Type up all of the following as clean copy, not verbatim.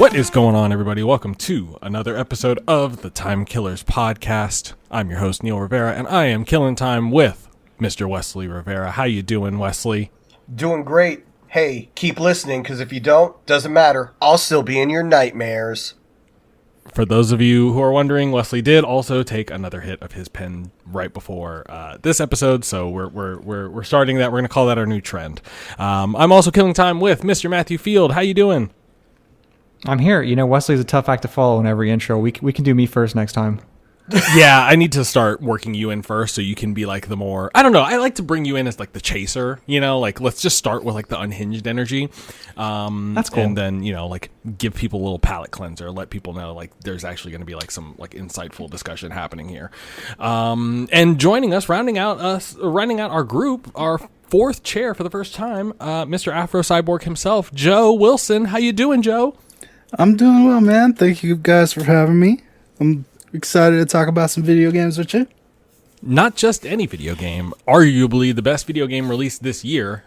What is going on, everybody? Welcome to another episode of the Time Killers podcast. I'm your host, Neil Rivera, and I am killing time with Mr. Wesley Rivera. How you doing, Wesley? Doing great. Hey, keep listening, because if you don't, doesn't matter. I'll still be in your nightmares. For those of you who are wondering, Wesley did also take another hit of his pen right before this episode, so we're starting that. We're going to call that our new trend. I'm also killing time with Mr. Matthew Field. How you doing? I'm here. You know, Wesley's a tough act to follow in every intro. We can do me first next time. Yeah, I need to start working you in first so you can be like the more, I don't know, I like to bring you in as like the chaser, you know, like let's just start with like the unhinged energy. That's cool. And then, you know, like give people a little palate cleanser, let people know like there's actually going to be like some like insightful discussion happening here. And joining us, rounding out our group, our fourth chair for the first time, Mr. Afro Cyborg himself, Joe Wilson. How you doing, Joe? I'm doing well, man. Thank you guys for having me. I'm excited to talk about some video games with you. Not just any video game, arguably the best video game released this year.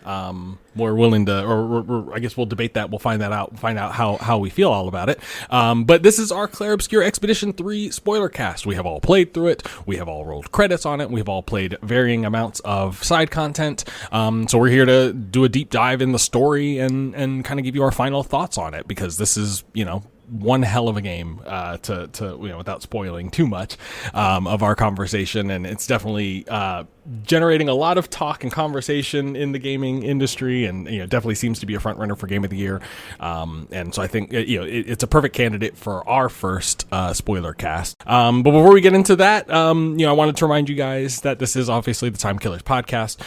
We're willing to, or I guess we'll debate that. We'll find that out, find out how we feel all about it. But this is our Clair Obscur Expedition 3 Spoilercast. We have all played through it. We have all rolled credits on it. We've all played varying amounts of side content. So we're here to do a deep dive in the story and kind of give you our final thoughts on it, because this is, you know, one hell of a game to you know, without spoiling too much of our conversation, and it's definitely generating a lot of talk and conversation in the gaming industry, and you know, definitely seems to be a front runner for Game of the Year. And so I think you know, it's a perfect candidate for our first spoiler cast. But before we get into that, you know, I wanted to remind you guys that this is obviously the Time Killers podcast.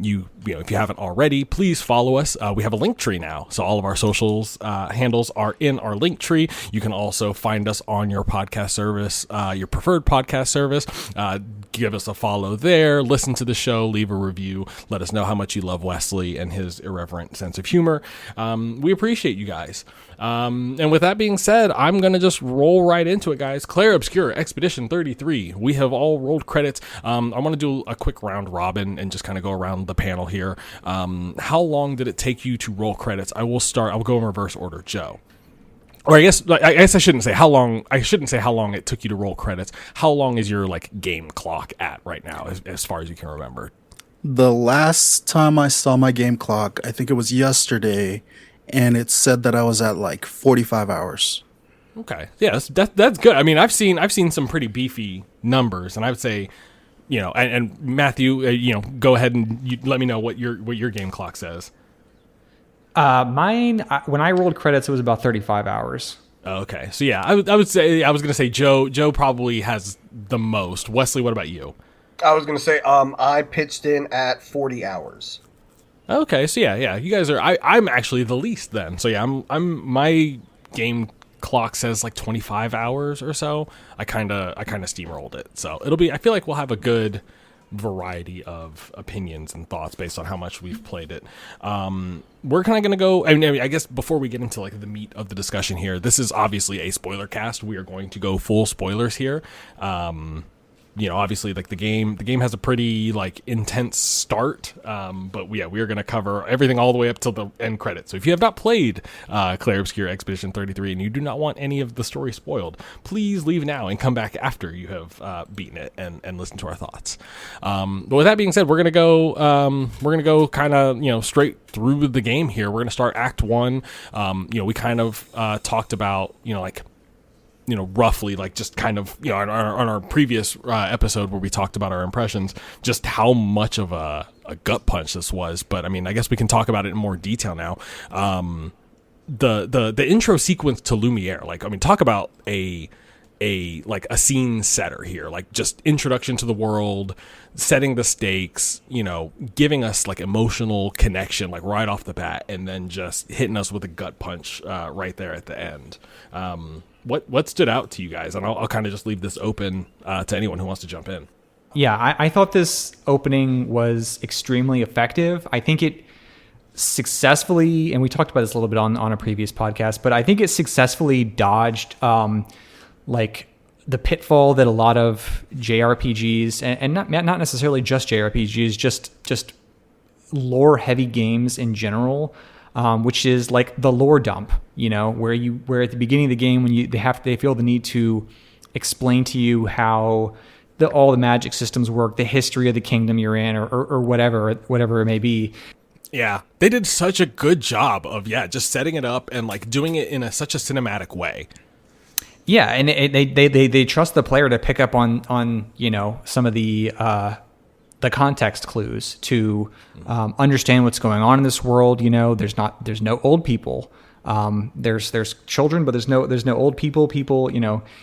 You know, if you haven't already, please follow us. We have a link tree now, so all of our socials handles are in our link tree. You can also find us on your podcast service, your preferred podcast service. Give us a follow there, listen to the show, leave a review, let us know how much you love Wesley and his irreverent sense of humor. We appreciate you guys. And with that being said, I'm going to just roll right into it, guys. Clair Obscur Expedition 33. We have all rolled credits. I want to do a quick round robin and just kind of go around the panel here. How long did it take you to roll credits? I'll go in reverse order. Joe. Or I guess I shouldn't say how long. I shouldn't say how long it took you to roll credits. How long is your like game clock at right now, as far as you can remember? The last time I saw my game clock, I think it was yesterday, and it said that I was at like 45 hours. Okay, yeah, that's good. I mean, I've seen some pretty beefy numbers, and I would say, you know, and Matthew, you know, go ahead and let me know what your game clock says. Mine, when I rolled credits, it was about 35 hours. Okay. So yeah, I would say, I was going to say Joe probably has the most. Wesley, what about you? I was going to say, I pitched in at 40 hours. Okay. So yeah, you guys are, I'm actually the least then. So yeah, my game clock says like 25 hours or so. I kind of steamrolled it. So I feel like we'll have a good variety of opinions and thoughts based on how much we've played it. We're kind of going to go, I mean, I guess before we get into like the meat of the discussion here, this is obviously a spoiler cast. We are going to go full spoilers here. You know, obviously like the game has a pretty like intense start. But we are going to cover everything all the way up till the end credits. So if you have not played Clair Obscur Expedition 33 and you do not want any of the story spoiled, please leave now and come back after you have beaten it and listen to our thoughts. But with that being said, we're going to go kind of, you know, straight through the game here. We're going to start Act 1. You know, we kind of talked about, you know, like, you know, roughly like just kind of, you know, on our previous episode where we talked about our impressions, just how much of a gut punch this was. But I mean, I guess we can talk about it in more detail now. The intro sequence to Lumiere, like, I mean, talk about a scene setter here, like just introduction to the world, setting the stakes, you know, giving us like emotional connection, like right off the bat, and then just hitting us with a gut punch right there at the end. What stood out to you guys? And I'll kind of just leave this open to anyone who wants to jump in. Yeah, I thought this opening was extremely effective. I think it successfully, and we talked about this a little bit on a previous podcast, but I think it successfully dodged like the pitfall that a lot of JRPGs and not necessarily just JRPGs, just lore heavy games in general which is like the lore dump, where at the beginning of the game when they feel the need to explain to you how all the magic systems work, the history of the kingdom you're in, or whatever it may be. Yeah, they did such a good job of just setting it up and like doing it in such a cinematic way. Yeah, and they trust the player to pick up on some of the context clues to understand what's going on in this world. There's no old people. There's children, but there's no old people. People,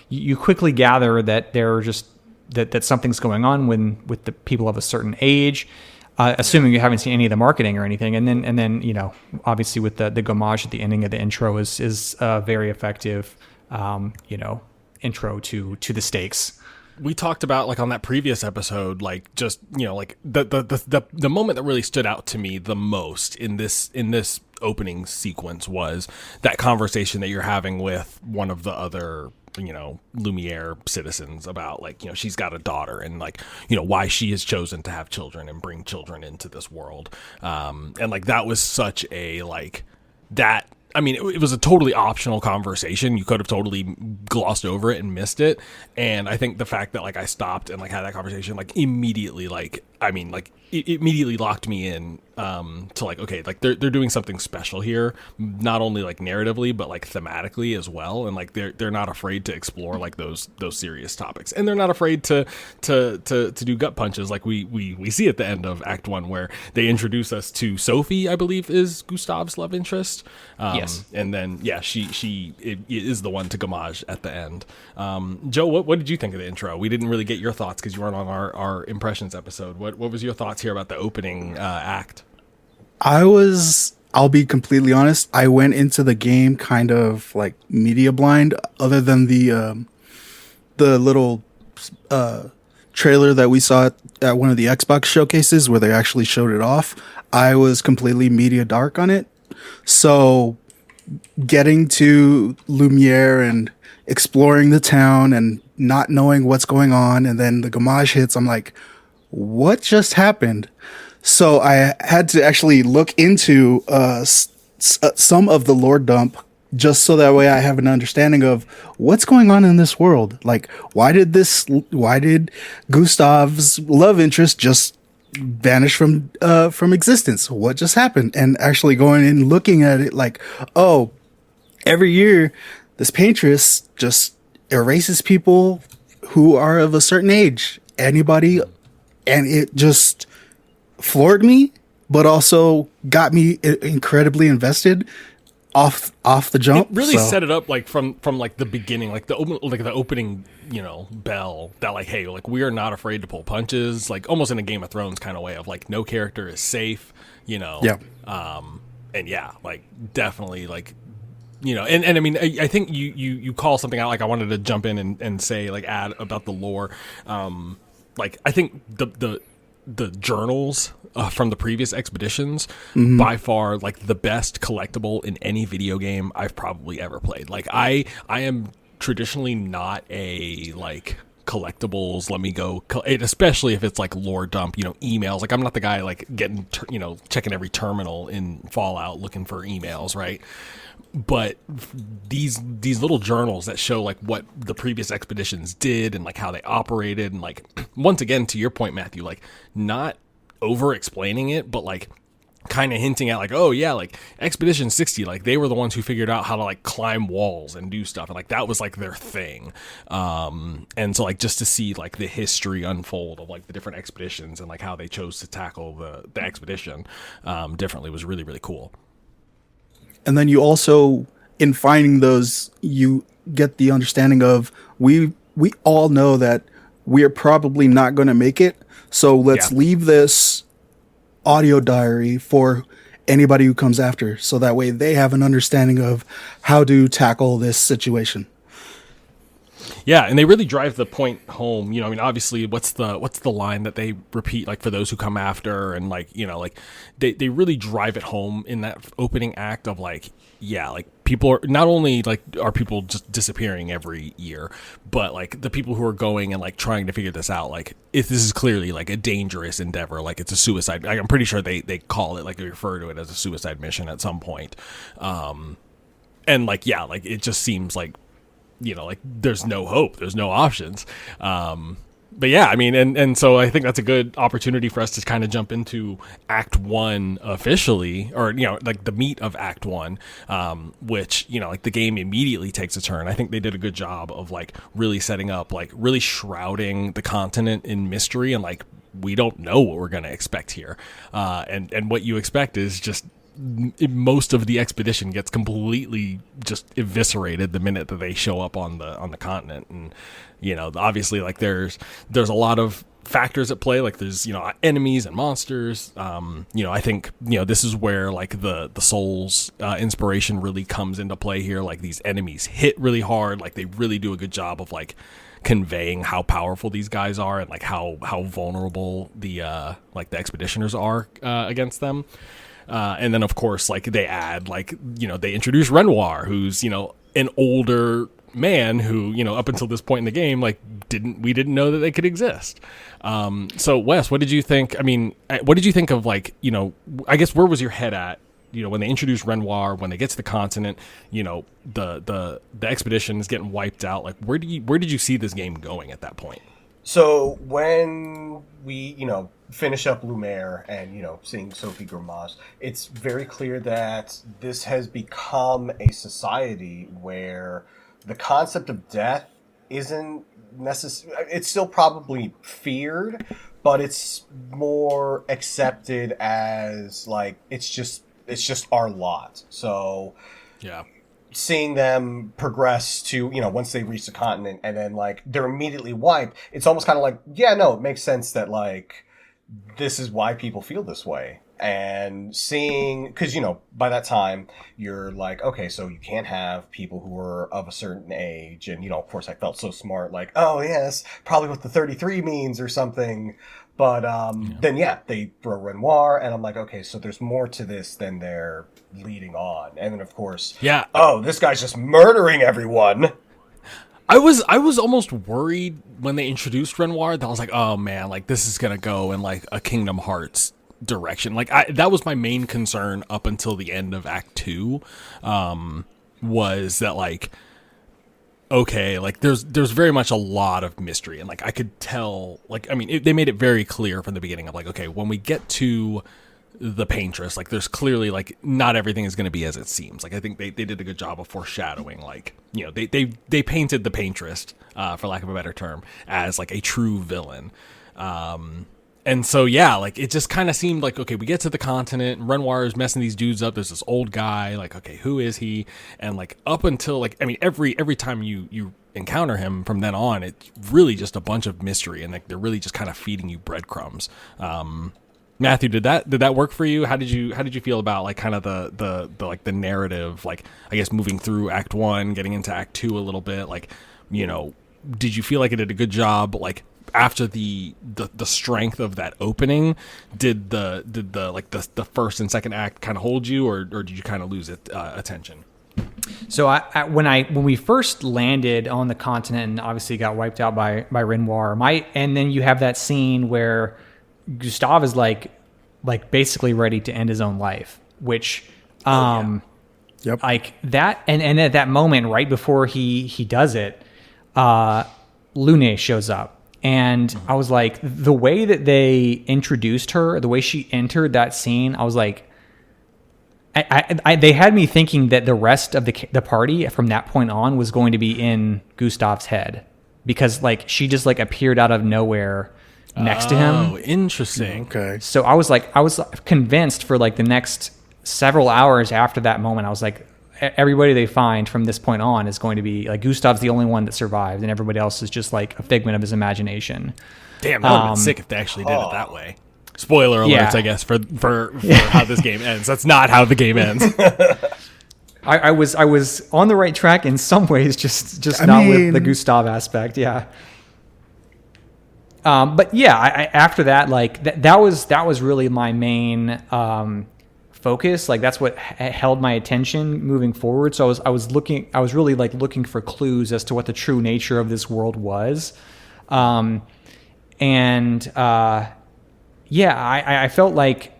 you quickly gather that they're just that something's going on with the people of a certain age. Assuming you haven't seen any of the marketing or anything, and then obviously with the homage at the ending of the intro is a very effective intro to the stakes. We talked about like on that previous episode, like just like the moment that really stood out to me the most in this opening sequence was that conversation that you're having with one of the other Lumiere citizens about like she's got a daughter and like why she has chosen to have children and bring children into this world, and like that was such a like that. I mean, it was a totally optional conversation. You could have totally glossed over it and missed it. And I think the fact that like I stopped and like had that conversation, like immediately, like, I mean, like it immediately locked me in to like, okay, like they're doing something special here, not only like narratively, but like thematically as well. And like they're not afraid to explore like those serious topics, and they're not afraid to do gut punches like we see at the end of Act 1, where they introduce us to Sophie, I believe is Gustav's love interest. Yes. And then she is the one to Gamage at the end. Joe, what did you think of the intro? We didn't really get your thoughts because you weren't on our impressions episode. What was your thoughts here about the opening act? I'll be completely honest, I went into the game kind of like media blind, other than the little trailer that we saw at one of the Xbox showcases where they actually showed it off. I was completely media dark on it. So getting to Lumiere and exploring the town and not knowing what's going on, and then the Gamage hits, I'm like, what just happened? So I had to actually look into some of the lore dump, just so that way I have an understanding of what's going on in this world. Like, why did Gustav's love interest just vanish from existence? What just happened? And actually going and looking at it like, oh, every year this paintress just erases people who are of a certain age. Anybody, and it just floored me, but also got me incredibly invested off the jump. It really set it up like from like the beginning, like the opening bell, that like, hey, like we are not afraid to pull punches, like almost in a Game of Thrones kind of way of like no character is safe, Yeah. And yeah, like definitely like and I mean I think you call something out. Like I wanted to jump in and say like add about the lore. Like I think the journals from the previous expeditions, by far like the best collectible in any video game I've probably ever played. Like I am traditionally not a like collectibles, let me go, especially if it's like lore dump, emails. Like I'm not the guy like getting checking every terminal in Fallout looking for emails, right? But these little journals that show like what the previous expeditions did and like how they operated, and like once again to your point, Matthew, like not over explaining it, but like kind of hinting at like, oh yeah, like Expedition 60, like they were the ones who figured out how to like climb walls and do stuff, and like that was like their thing. And so like just to see like the history unfold of like the different expeditions and like how they chose to tackle the expedition differently was really, really cool. And then you also, in finding those, you get the understanding of we all know that we're probably not going to make it. So let's leave this audio diary for anybody who comes after, so that way they have an understanding of how to tackle this situation. Yeah, and they really drive the point home. I mean, obviously, what's the line that they repeat, like for those who come after, and like like they really drive it home in that opening act of like, yeah, like people are not only like are people just disappearing every year, but like the people who are going and like trying to figure this out, like if this is clearly like a dangerous endeavor, like it's a suicide. Like, I'm pretty sure they call it, like they refer to it as a suicide mission at some point. And like, yeah, like it just seems like, like there's no hope, there's no options. But yeah, I mean, and so I think that's a good opportunity for us to kind of jump into Act 1 officially, or, like the meat of Act 1, which, like the game immediately takes a turn. I think they did a good job of like really setting up, like really shrouding the continent in mystery, and like we don't know what we're going to expect here. And what you expect is just most of the expedition gets completely just eviscerated the minute that they show up on the continent. And obviously like there's a lot of factors at play, like there's enemies and monsters. I think this is where like the Souls inspiration really comes into play here. Like these enemies hit really hard, like they really do a good job of like conveying how powerful these guys are, and like how vulnerable the expeditioners are against them. And then, of course, like they add, like, they introduce Renoir, who's, an older man who, up until this point in the game, like we didn't know that they could exist. So Wes, what did you think? I mean, what did you think of like, I guess where was your head at, when they introduce Renoir, when they get to the continent, the expedition is getting wiped out. Like, where did you see this game going at that point? So when we, finish up Lumiere and, seeing Sophie Grimaz, it's very clear that this has become a society where the concept of death isn't necessary. It's still probably feared, but it's more accepted as like, it's just our lot. So yeah. Seeing them progress to, once they reach the continent and then like they're immediately wiped, it's almost kind of like, yeah, no, it makes sense that like this is why people feel this way. And seeing, because by that time you're like, okay, so you can't have people who are of a certain age, and of course I felt so smart, like, oh yes, probably what the 33 means or something. But then they throw Renoir, and I'm like, okay, so there's more to this than they're leading on. And then of course, oh, this guy's just murdering everyone. I was almost worried when they introduced Renoir that I was like, oh man, like this is gonna go in like a Kingdom Hearts direction. Like that was my main concern up until the end of Act 2, was that like, okay, like there's very much a lot of mystery, and like I could tell, like, I mean, they made it very clear from the beginning of like, okay, when we get to the paintress, like there's clearly like not everything is going to be as it seems. Like I think they did a good job of foreshadowing, like, they painted the paintress, for lack of a better term, as like a true villain. And so, yeah, like it just kind of seemed like, okay, we get to the continent and Renoir is messing these dudes up. There's this old guy, like, okay, who is he? And like up until like, I mean, every time you encounter him from then on, it's really just a bunch of mystery, and like they're really just kind of feeding you breadcrumbs. Matthew, did that work for you? How did you feel about like kind of the like the narrative, like I guess moving through Act 1, getting into Act 2 a little bit, like, did you feel like it did a good job? Like after the strength of that opening, did the first and second act kind of hold you, or did you kind of lose attention? So when we first landed on the continent and obviously got wiped out by Renoir, and then you have that scene where Gustav is like basically ready to end his own life, which Yep. like that, and at that moment right before he does it, Lune shows up. And I was like, the way that they introduced her, the way she entered that scene, I was like, they had me thinking that the rest of the party from that point on was going to be in Gustav's head, because like she just like appeared out of nowhere next to him. Oh, interesting. Okay. So I was convinced for like the next several hours after that moment. I was like, everybody they find from this point on is going to be like Gustav's the only one that survived, and everybody else is just like a figment of his imagination. Damn, that would have been sick if they actually did it that way. Spoiler alerts, I guess, for how this game ends. That's not how the game ends. I was on the right track in some ways, just not with the Gustav aspect. Yeah. But yeah, after that, like that was really my main focus. Like that's what held my attention moving forward. So I was really like looking for clues as to what the true nature of this world was. I felt like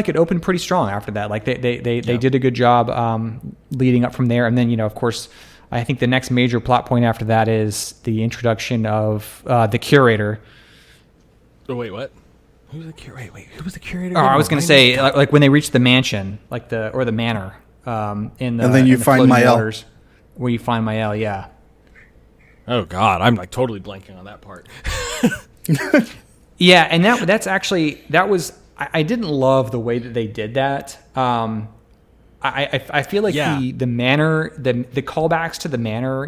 it opened pretty strong after that. Like they did a good job leading up from there. And then, of course, I think the next major plot point after that is the introduction of the curator. Oh, wait, what? Who's the curator? Wait, who was the curator? Oh, I was going to say, like when they reach the mansion, or the manor, and then you find Mael. Where you find Mael, yeah. Oh God, I'm like totally blanking on that part. Yeah, and that's actually I didn't love the way that they did that. I feel like the manor, the callbacks to the manor,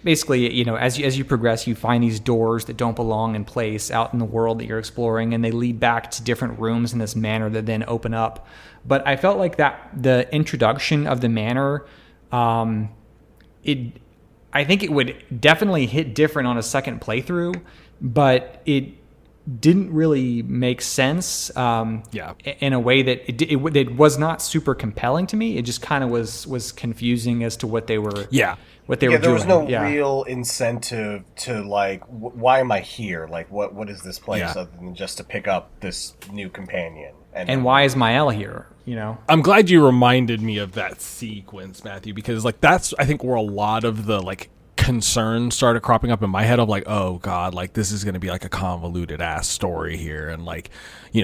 basically, as you progress, you find these doors that don't belong in place out in the world that you're exploring, and they lead back to different rooms in this manor that then open up. But I felt like that the introduction of the manor, I think it would definitely hit different on a second playthrough, but it didn't really make sense in a way that it was not super compelling to me. It just kind of was confusing as to what they were doing. There was no real incentive to like, why am I here? Like, what is this place other than just to pick up this new companion? And why is Mael here? I'm glad you reminded me of that sequence, Matthew, because like that's I think where a lot of the like concerns started cropping up in my head of like, oh God, like this is going to be like a convoluted ass story here, and like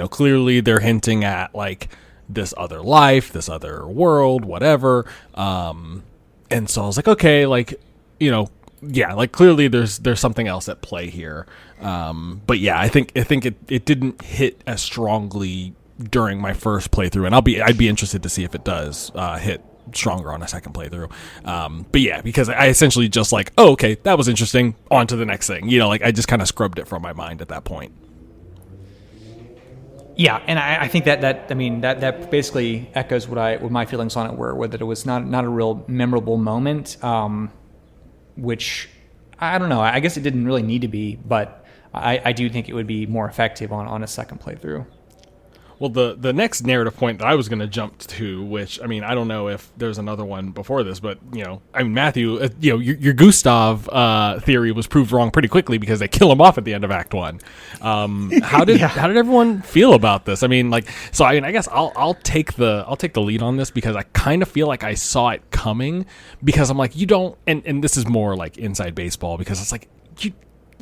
clearly they're hinting at like this other life, this other world, whatever. And so I was like, okay, like like clearly there's something else at play here. But yeah, I think it didn't hit as strongly during my first playthrough, and I'd be interested to see if it does hit stronger on a second playthrough. But yeah, because I essentially just like, oh, okay, that was interesting, on to the next thing. Like I just kind of scrubbed it from my mind at that point. Yeah, and I think that basically echoes what my feelings on it were that it was not a real memorable moment, which I don't know. I guess it didn't really need to be, but I do think it would be more effective on a second playthrough. Well, the next narrative point that I was going to jump to, which, I mean, I don't know if there's another one before this, but, Matthew, your Gustav theory was proved wrong pretty quickly because they kill him off at the end of Act 1. How did everyone feel about this? I mean, I guess I'll take the lead on this because I kind of feel like I saw it coming, because I'm like, you don't, and this is more like inside baseball, because it's like,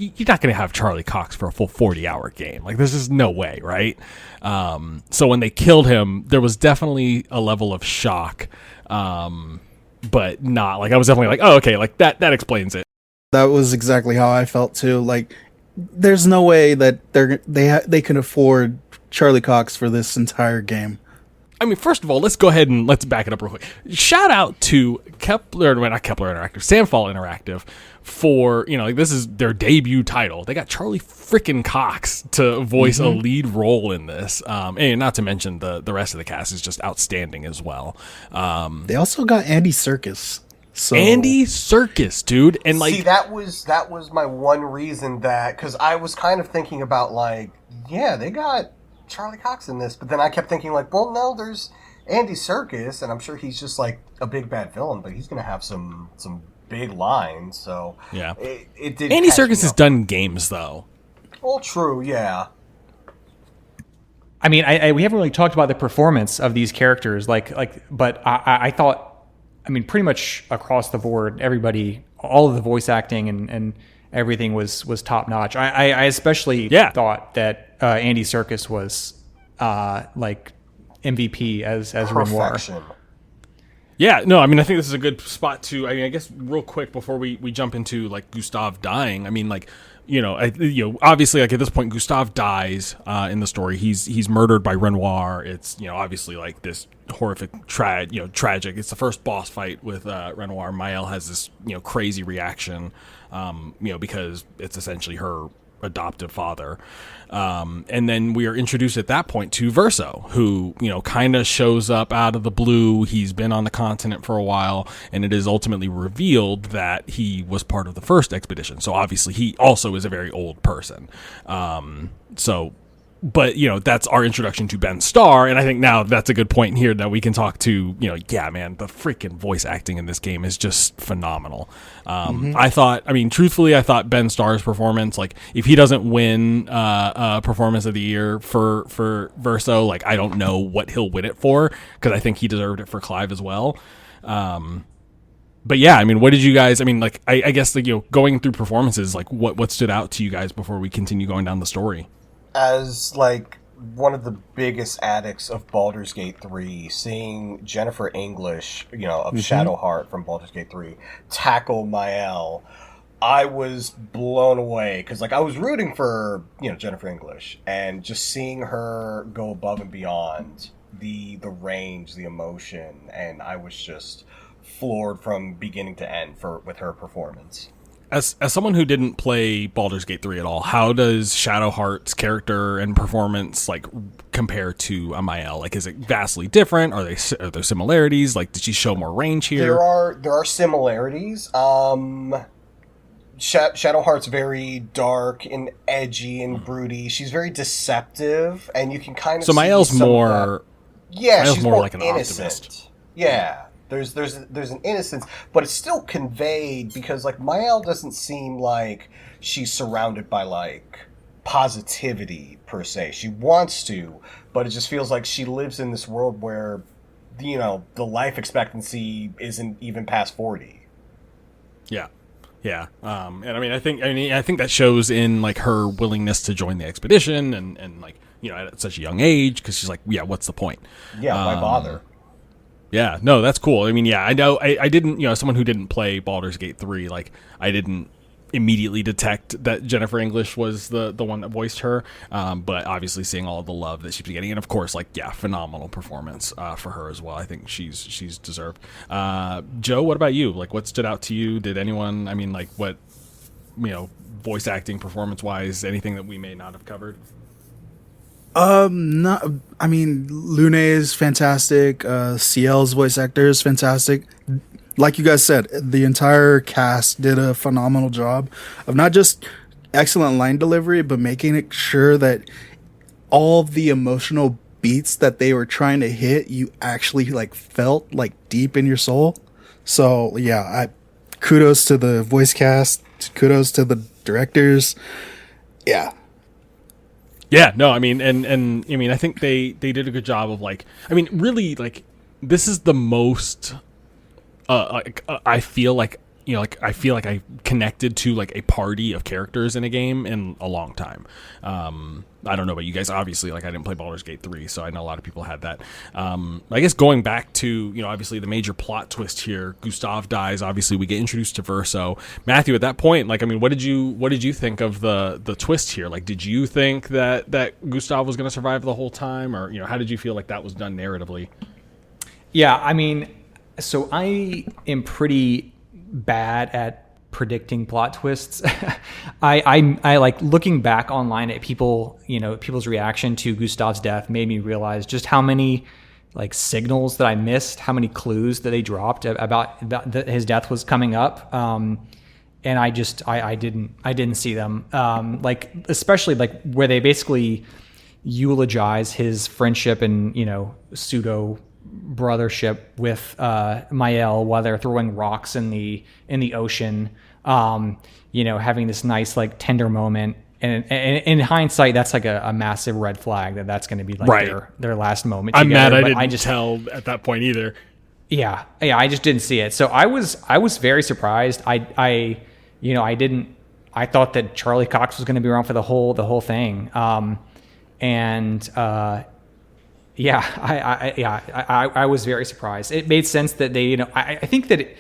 you're not going to have Charlie Cox for a full 40-hour game. Like, there's just no way, right? So when they killed him, there was definitely a level of shock, but not like I was definitely like, oh, okay, like that explains it. That was exactly how I felt too. Like, there's no way that they can afford Charlie Cox for this entire game. I mean, first of all, let's go ahead and let's back it up real quick. Shout out to Sandfall Interactive for, this is their debut title. They got Charlie freaking Cox to voice a lead role in this. And not to mention the rest of the cast is just outstanding as well. They also got Andy Serkis. So. Andy Serkis, dude. And like, see, that was my one reason because I was kind of thinking about like, yeah, they got Charlie Cox in this, but then I kept thinking like, well, no, there's Andy Serkis, and I'm sure he's just like a big bad villain, but he's gonna have some big lines. So yeah, it did. Andy Serkis has done games though. Well, true, yeah. I mean, we haven't really talked about the performance of these characters, but I thought, I mean, pretty much across the board, everybody, all of the voice acting and everything was top notch. I especially thought that Andy Serkis was like MVP as Renoir. Yeah, no, I mean, I think this is a good spot to. I mean, I guess real quick before we jump into like Gustav dying. I mean, like, obviously, like at this point, Gustav dies in the story. He's murdered by Renoir. It's obviously like this horrific, tragic. It's the first boss fight with Renoir. Mael has this crazy reaction, because it's essentially her adoptive father. And then we are introduced at that point to Verso, who, kind of shows up out of the blue. He's been on the continent for a while, and it is ultimately revealed that he was part of the first expedition. So obviously he also is a very old person. So but that's our introduction to Ben Starr, and I think now that's a good point here that we can talk to. Yeah, man, the freaking voice acting in this game is just phenomenal. Truthfully, I thought Ben Starr's performance, like if he doesn't win performance of the year for Verso, like I don't know what he'll win it for, because I think he deserved it for Clive as well. But yeah, I mean, what did you guys? I mean, like I guess going through performances, like what stood out to you guys before we continue going down the story? As like one of the biggest addicts of Baldur's Gate 3, seeing Jennifer English, of Shadowheart from Baldur's Gate 3, tackle Mael, I was blown away, because like I was rooting for Jennifer English, and just seeing her go above and beyond the range, the emotion, and I was just floored from beginning to end with her performance. As someone who didn't play Baldur's Gate 3 at all, how does Shadowheart's character and performance like compare to Amael? Like, is it vastly different? Are there similarities? Like, did she show more range here? There are similarities. Shadowheart's very dark and edgy and broody. She's very deceptive, and you can kind of so Mael's more. Yeah, Mael's she's more like an innocent. optimist. Yeah. There's an innocence, but it's still conveyed, because like Mael doesn't seem like she's surrounded by like positivity per se. She wants to, but it just feels like she lives in this world where the life expectancy isn't even past 40. Yeah. Yeah. And I think that shows in like her willingness to join the expedition and like, at such a young age, because she's like, yeah, what's the point? Yeah, why bother? Yeah, no, that's cool. I mean, yeah, I know I didn't, someone who didn't play Baldur's Gate 3, like I didn't immediately detect that Jennifer English was the one that voiced her. But obviously seeing all of the love that she's getting, and of course, like, yeah, phenomenal performance for her as well. I think she's deserved. Joe, what about you? Like, what stood out to you? Did anyone, I mean, like, what, voice acting, performance wise, anything that we may not have covered? Not. I mean, Lune is fantastic. CL's voice actor is fantastic. Like you guys said, the entire cast did a phenomenal job of not just excellent line delivery, but making it sure that all the emotional beats that they were trying to hit, you actually like felt like deep in your soul. So yeah, kudos to the voice cast. Kudos to the directors. Yeah. Yeah, no, I mean, and I mean, I think they did a good job of like, I mean, really, like, this is the most, I feel like, I feel like I connected to like a party of characters in a game in a long time. I don't know about you guys, obviously, like I didn't play Baldur's Gate 3, so I know a lot of people had that. I guess going back to, obviously the major plot twist here, Gustav dies, obviously we get introduced to Verso. Matthew, at that point, like, I mean, what did you think of the twist here? Like, did you think that Gustav was going to survive the whole time, or, how did you feel like that was done narratively? Yeah, I mean, so I am pretty bad at predicting plot twists. I like looking back online at people, people's reaction to Gustav's death made me realize just how many like signals that I missed, how many clues that they dropped about his death was coming up. And I didn't see them. Like, especially like where they basically eulogize his friendship and, pseudo brothership with Mael while they're throwing rocks in the ocean, having this nice like tender moment, and in hindsight that's like a massive red flag that's going to be like right. their last moment together. I'm mad I didn't just tell at that point either. Yeah, I just didn't see it, so I was very surprised. I thought that Charlie Cox was going to be around for the whole thing, I was very surprised. It made sense that they, I think that,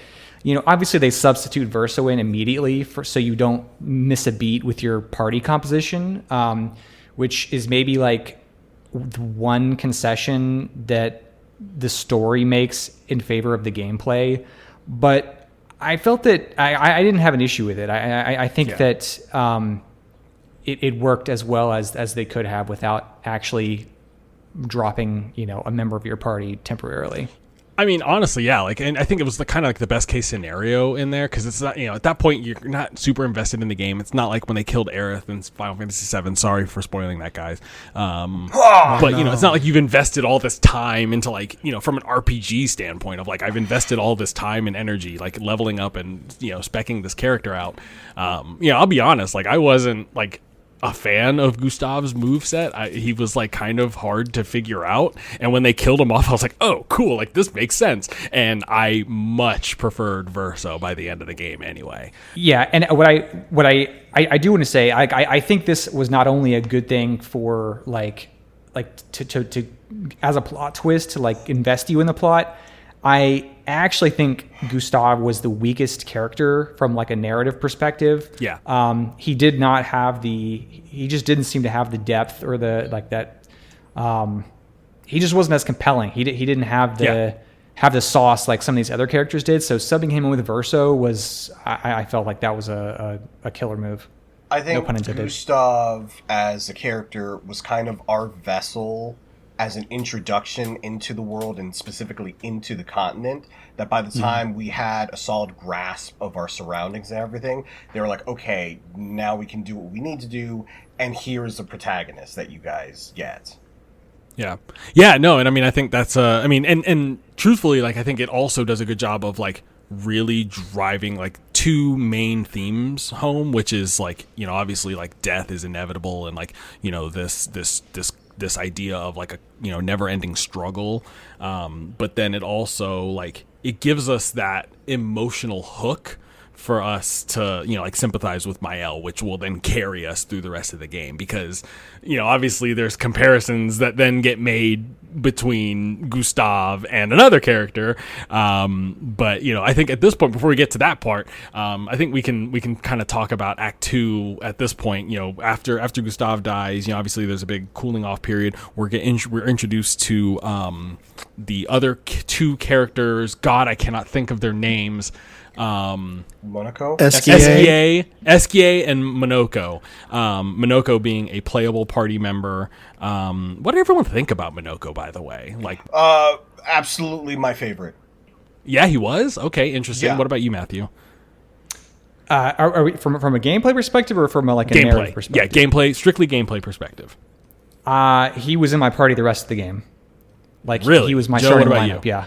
obviously they substitute Verso in immediately so you don't miss a beat with your party composition, which is maybe like one concession that the story makes in favor of the gameplay. But I felt that I didn't have an issue with it. I think that it worked as well as they could have without actually dropping, a member of your party temporarily. I mean, honestly, yeah. Like, and I think it was the kind of like the best case scenario in there because it's not, at that point you're not super invested in the game. It's not like when they killed Aerith in Final Fantasy VII. Sorry for spoiling that, guys. But it's not like you've invested all this time into like from an RPG standpoint of like I've invested all this time and energy like leveling up and specking this character out. I'll be honest, like I wasn't like a fan of Gustav's moveset. He was like kind of hard to figure out, and when they killed him off I was like, oh cool, like this makes sense, and I much preferred Verso by the end of the game anyway. Yeah, and what I do want to say, I think this was not only a good thing for like to as a plot twist to like invest you in the plot. I actually think Gustav was the weakest character from like a narrative perspective. Yeah. He did not have he just didn't seem to have the depth or the like that. He just wasn't as compelling. He didn't have the sauce like some of these other characters did. So subbing him in with Verso was, I felt like that was a killer move. I think No pun intended. Gustav as a character was kind of our vessel as an introduction into the world and specifically into the continent, that by the time we had a solid grasp of our surroundings and everything, they were like, okay, now we can do what we need to do, and here's the protagonist that you guys get. Yeah, no, and I mean, I think that's, and truthfully, like, I think it also does a good job of, like, really driving, like, two main themes home, which is, like, obviously, like, death is inevitable, and, like, this idea of like a never-ending struggle, but then it also like it gives us that emotional hook for us to like sympathize with Mael, which will then carry us through the rest of the game, because obviously there's comparisons that then get made between Gustav and another character, but I think at this point, before we get to that part, I think we can kind of talk about Act 2 at this point. After Gustav dies, obviously there's a big cooling off period. We're introduced to the other two characters. God, I cannot think of their names. Monaco? Eskia and Monoko. Monoko being a playable party member. What did everyone think about Monoko, by the way? Like, absolutely my favorite. Yeah, he was? Okay, interesting. Yeah. What about you, Matthew? Are we from a gameplay perspective or from a narrative perspective? Yeah, gameplay, strictly gameplay perspective. He was in my party the rest of the game. Like, really? He was my Joe, starting what about lineup, you? yeah.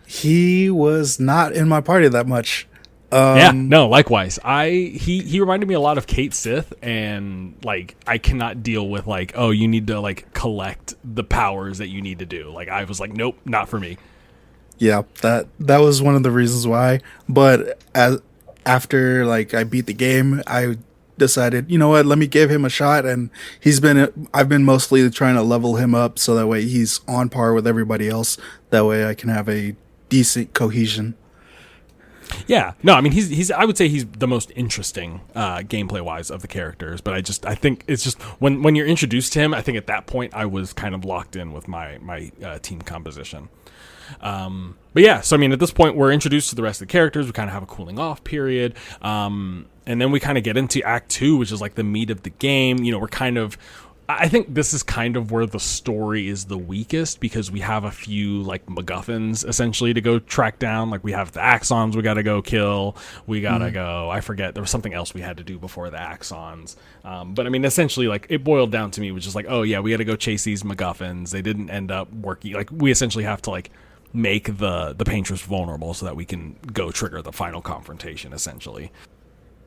He was not in my party that much. Yeah, no, likewise. He reminded me a lot of Kate Sith, and like I cannot deal with like, oh, you need to like collect the powers that you need to do. Like I was like, nope, not for me. Yeah, that was one of the reasons why. But after like I beat the game, I decided, you know what, let me give him a shot, and I've been mostly trying to level him up so that way he's on par with everybody else. That way I can have a decent cohesion. Yeah, no, I mean he's I would say he's the most interesting gameplay wise of the characters, but I think it's just when you're introduced to him, I think at that point I was kind of locked in with my team composition. But yeah, so I mean at this point we're introduced to the rest of the characters. We kind of have a cooling off period, and then we kind of get into Act 2, which is like the meat of the game. We're kind of, I think this is kind of where the story is the weakest, because we have a few like MacGuffins essentially to go track down. Like we have the Axons we got to go kill. We got to go, I forget, there was something else we had to do before the Axons. But I mean, essentially like it boiled down to me, which is like, oh yeah, we got to go chase these MacGuffins. They didn't end up working. Like we essentially have to like make the Paintress vulnerable so that we can go trigger the final confrontation essentially.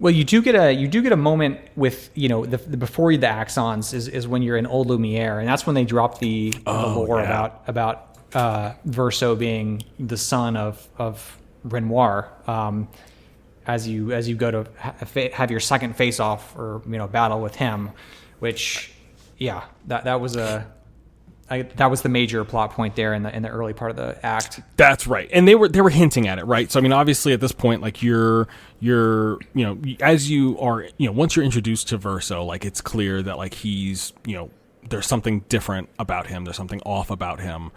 Well, you do get a moment with the before the Axons is when you're in Old Lumiere, and that's when they drop the lore about Verso being the son of Renoir. As you go to have your second face off or battle with him, which that was the major plot point there in the early part of the act. That's right, and they were hinting at it, right? So I mean, obviously at this point, like you're as you are once you're introduced to Verso, like it's clear that like he's there's something different about him. There's something off about him,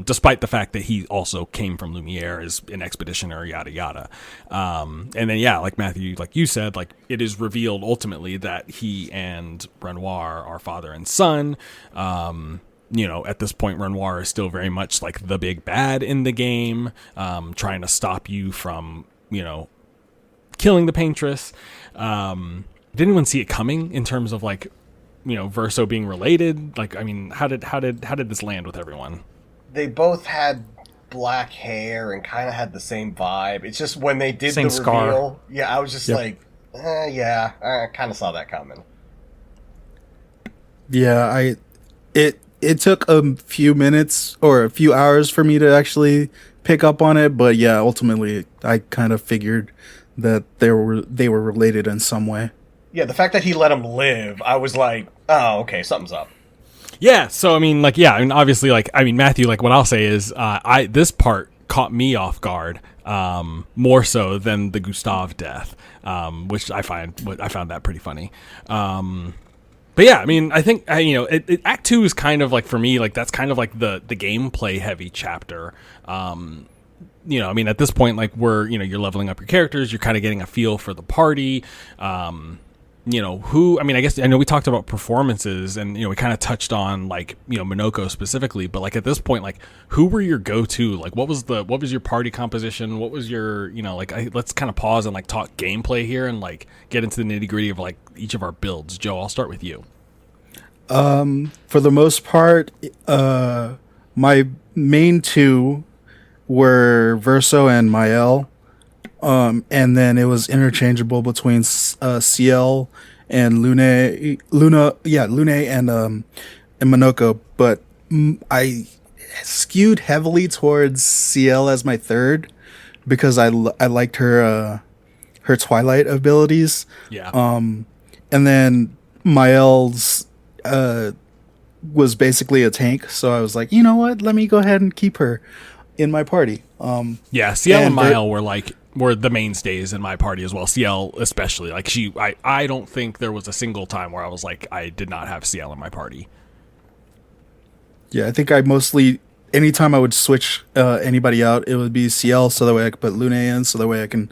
despite the fact that he also came from Lumiere as an expeditioner, yada yada. And then like Matthew, like you said, like it is revealed ultimately that he and Renoir are father and son. at this point, Renoir is still very much like the big bad in the game, trying to stop you from, killing the Paintress. Did anyone see it coming in terms of like, Verso being related? Like, I mean, how did this land with everyone? They both had black hair and kind of had the same vibe. It's just when they did Same the scar. reveal, I was just like, yeah, I kind of saw that coming. Yeah, it took a few minutes or a few hours for me to actually pick up on it, but yeah, ultimately I kind of figured that they were related in some way. Yeah, the fact that he let him live, I was like, oh, okay, something's up. Yeah, so I mean, like, obviously, like, I mean, Matthew, like, what I'll say is, this part caught me off guard, more so than the Gustav death, which I found that pretty funny. But yeah, I mean, I think Act 2 is kind of like, for me, like, that's kind of like the gameplay heavy chapter. I mean, at this point, like, you're leveling up your characters, you're kind of getting a feel for the party. I guess I know we talked about performances and, we kind of touched on like, Minoko specifically, but like at this point, like who were your go-to, like what was your party composition? What was your, let's kind of pause and like talk gameplay here and like get into the nitty gritty of like each of our builds. Joe, I'll start with you. For the most part, my main two were Verso and Mael. And then it was interchangeable between CL and Lune and Minoko. But I skewed heavily towards CL as my third because I liked her Twilight abilities. Yeah. And then Mael's was basically a tank, so I was like, you know what? Let me go ahead and keep her in my party. CL and Mael were the mainstays in my party as well. CL especially. Like I don't think there was a single time where I was like, I did not have CL in my party. Yeah, I think I mostly, anytime I would switch anybody out, it would be CL so that way I could put Lune in, so that way I can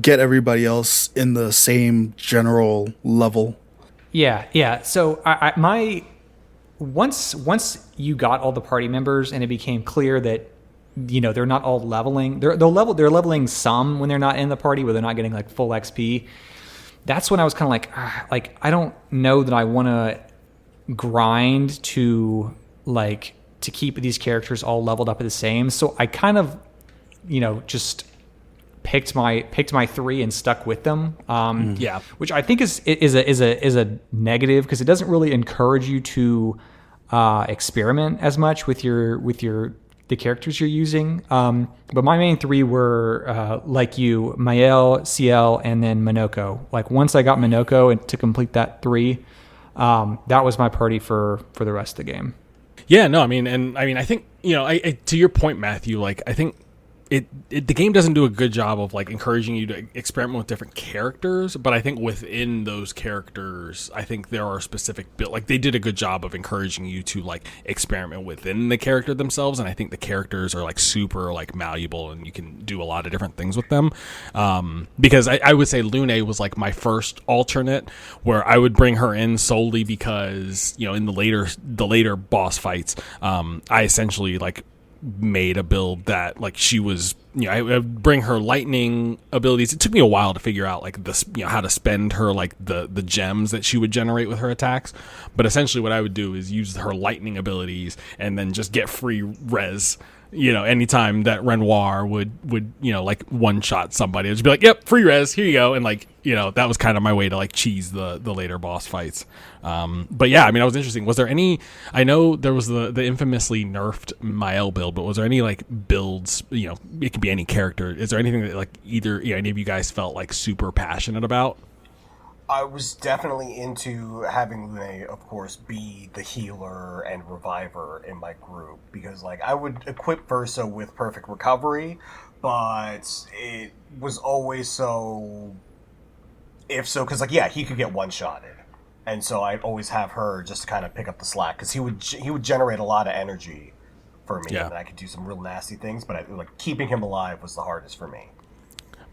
get everybody else in the same general level. Yeah. So once you got all the party members and it became clear that they're not all leveling. They're leveling some when they're not in the party, where they're not getting like full XP. That's when I was kind of like I don't know that I want to grind to keep these characters all leveled up at the same. So I kind of just picked my three and stuck with them. Which I think is a negative because it doesn't really encourage you to experiment as much with the characters you're using. But my main three were, like you, Mael, CL, and then Minoko. Like once I got Minoko and to complete that three, that was my party for the rest of the game. Yeah, no, I mean, I think, to your point, Matthew, like I think the game doesn't do a good job of like encouraging you to experiment with different characters, but I think within those characters, I think there are specific like they did a good job of encouraging you to like experiment within the character themselves, and I think the characters are like super like malleable and you can do a lot of different things with them. Because I would say Lune was like my first alternate where I would bring her in solely because in the later boss fights, I essentially like made a build that like she was I would bring her lightning abilities. It took me a while to figure out like this how to spend her like the gems that she would generate with her attacks, but essentially what I would do is use her lightning abilities and then just get free res anytime that Renoir would like one shot somebody. I'd just be like, yep, free res, here you go. And like that was kind of my way to like cheese the later boss fights. But yeah, I mean, I was interesting. Was there any, I know there was the infamously nerfed Mael build, but was there any like builds, it could be any character. Is there anything that like either any of you guys felt like super passionate about? I was definitely into having Lune, of course, be the healer and reviver in my group, because like I would equip Verso with perfect recovery, but it was always because like he could get one-shotted, and so I'd always have her just to kind of pick up the slack, because he would generate a lot of energy for me, and I could do some real nasty things, but keeping him alive was the hardest for me.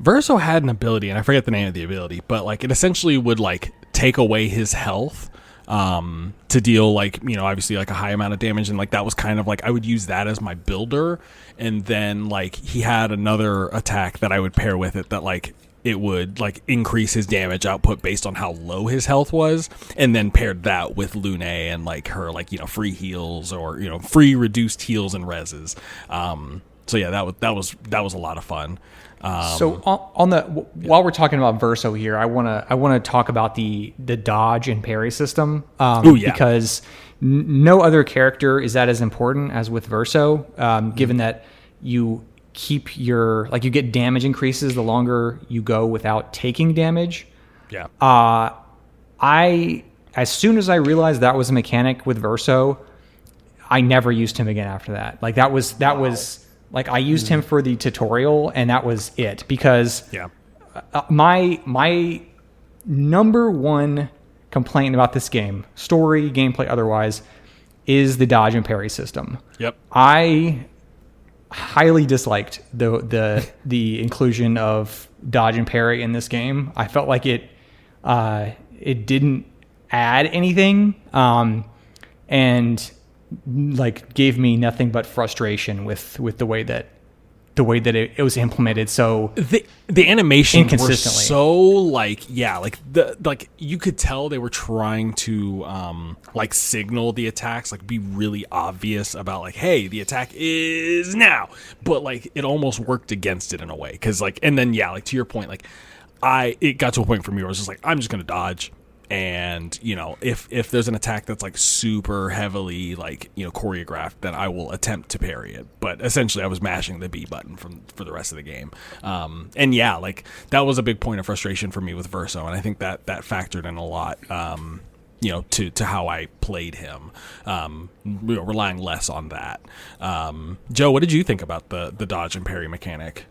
Verso had an ability, and I forget the name of the ability, but like it essentially would like take away his health to deal like, obviously like a high amount of damage, and like that was kind of like I would use that as my builder, and then like he had another attack that I would pair with it that like it would like increase his damage output based on how low his health was, and then paired that with Lune and like her like free heals or free reduced heals and reses. So yeah, that was a lot of fun. So while we're talking about Verso here, I wanna talk about the dodge and parry system. Because no other character is that as important as with Verso. Given that you keep you get damage increases the longer you go without taking damage. Yeah. As soon as I realized that was a mechanic with Verso, I never used him again after that. Like that was like I used him for the tutorial, and that was it. Because my number one complaint about this game, story, gameplay, otherwise, is the dodge and parry system. Yep. I highly disliked the inclusion of dodge and parry in this game. I felt like it didn't add anything, and like gave me nothing but frustration with the way that it was implemented. So the animations were so like you could tell they were trying to like signal the attacks, like be really obvious about like, hey, the attack is now, but like it almost worked against it in a way, because like, and then like to your point, like it got to a point for me where I was just like, I'm just gonna dodge. And if there's an attack that's like super heavily like choreographed, then I will attempt to parry it. But essentially, I was mashing the B button for the rest of the game. And like that was a big point of frustration for me with Verso, and I think that factored in a lot. To how I played him, relying less on that. Joe, what did you think about the dodge and parry mechanic?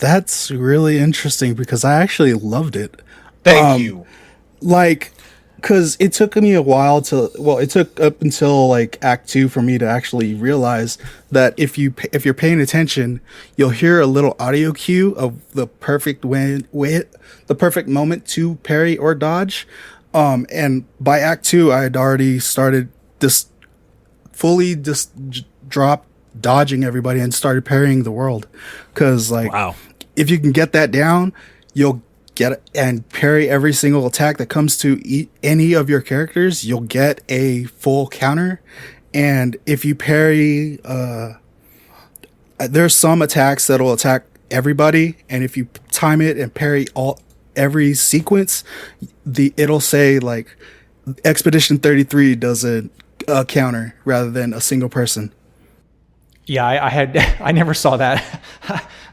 That's really interesting because I actually loved it. Thank you. Like, because it took me a while it took up until like Act 2 for me to actually realize that if you're paying attention, you'll hear a little audio cue of the perfect the perfect moment to parry or dodge. And by Act 2, I had already started drop dodging everybody and started parrying the world. Because like, wow. If you can get that down, you'll get it and parry every single attack that comes to any of your characters. You'll get a full counter. And if you parry, there's some attacks that'll attack everybody, and if you time it and parry every sequence, it'll say like Expedition 33 does a counter rather than a single person. Yeah, I never saw that.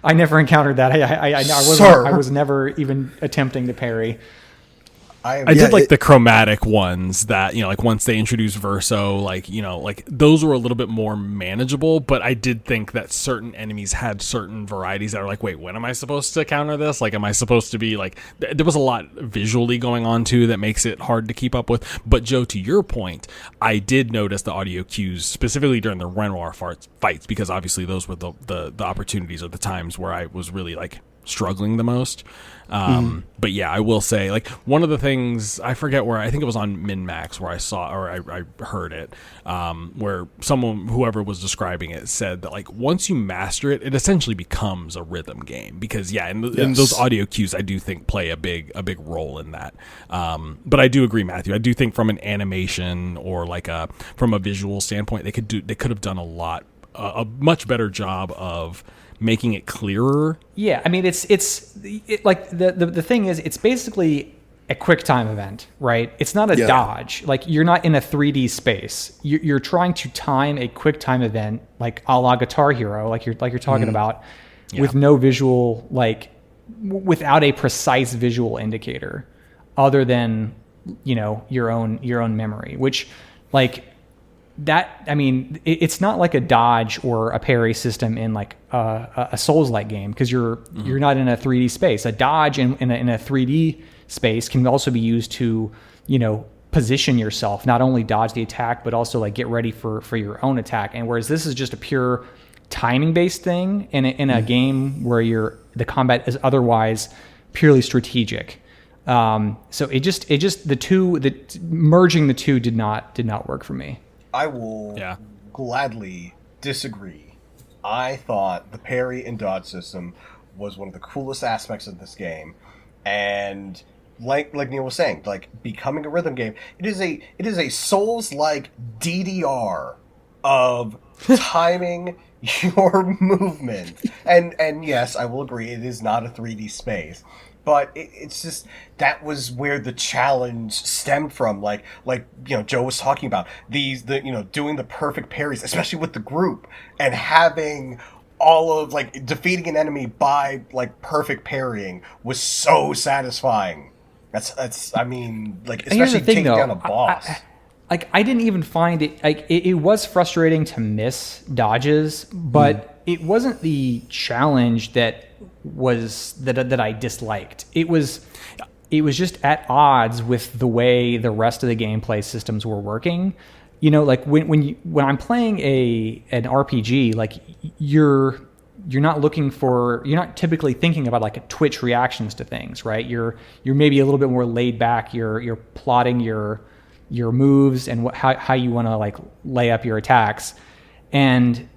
I never encountered that. I was never even attempting to parry. I did like the chromatic ones that, like once they introduced Verso, like, like those were a little bit more manageable, but I did think that certain enemies had certain varieties that are like, wait, when am I supposed to counter this? Like, am I supposed to be like, there was a lot visually going on too that makes it hard to keep up with. But Joe, to your point, I did notice the audio cues specifically during the Renoir fights, because obviously those were the opportunities or the times where I was really like struggling the most. But yeah, I will say, like, one of the things, I forget where, I think it was on MinMax where I saw, or I heard it, where whoever was describing it said that like once you master it, it essentially becomes a rhythm game, because in those audio cues I do think play a big role in that. But I do agree, Matthew, I do think from an animation or like from a visual standpoint, they could have done a much better job of making it clearer. Yeah, I mean, it's like the thing is, it's basically a quick time event, right? It's not a dodge. Like, you're not in a 3D space. You're trying to time a quick time event, like a la Guitar Hero, like you're talking about, with no visual, like without a precise visual indicator, other than your own memory, which like. That, I mean, it's not like a dodge or a parry system in like a Souls-like game, because you're not in a 3D space. A dodge in a 3D space can also be used to, position yourself, not only dodge the attack, but also like get ready for your own attack. And whereas this is just a pure timing-based thing in a game where the combat is otherwise purely strategic. So it just merging the two did not work for me. I will gladly disagree. I thought the parry and dodge system was one of the coolest aspects of this game, and like Neil was saying, like becoming a rhythm game, it is a Souls-like DDR of timing your movement. And yes, I will agree, it is not a 3D space. But it's just, that was where the challenge stemmed from. Like Joe was talking about doing the perfect parries, especially with the group, and having all of defeating an enemy by perfect parrying was so satisfying. That's I mean, especially taking down a boss. I didn't even find it, it was frustrating to miss dodges, but it wasn't the challenge that I disliked. It was just at odds with the way the rest of the gameplay systems were working. When I'm playing an RPG, you're not typically thinking about Twitch reactions to things, right? You're maybe a little bit more laid back. You're plotting your moves and how you want to lay up your attacks, and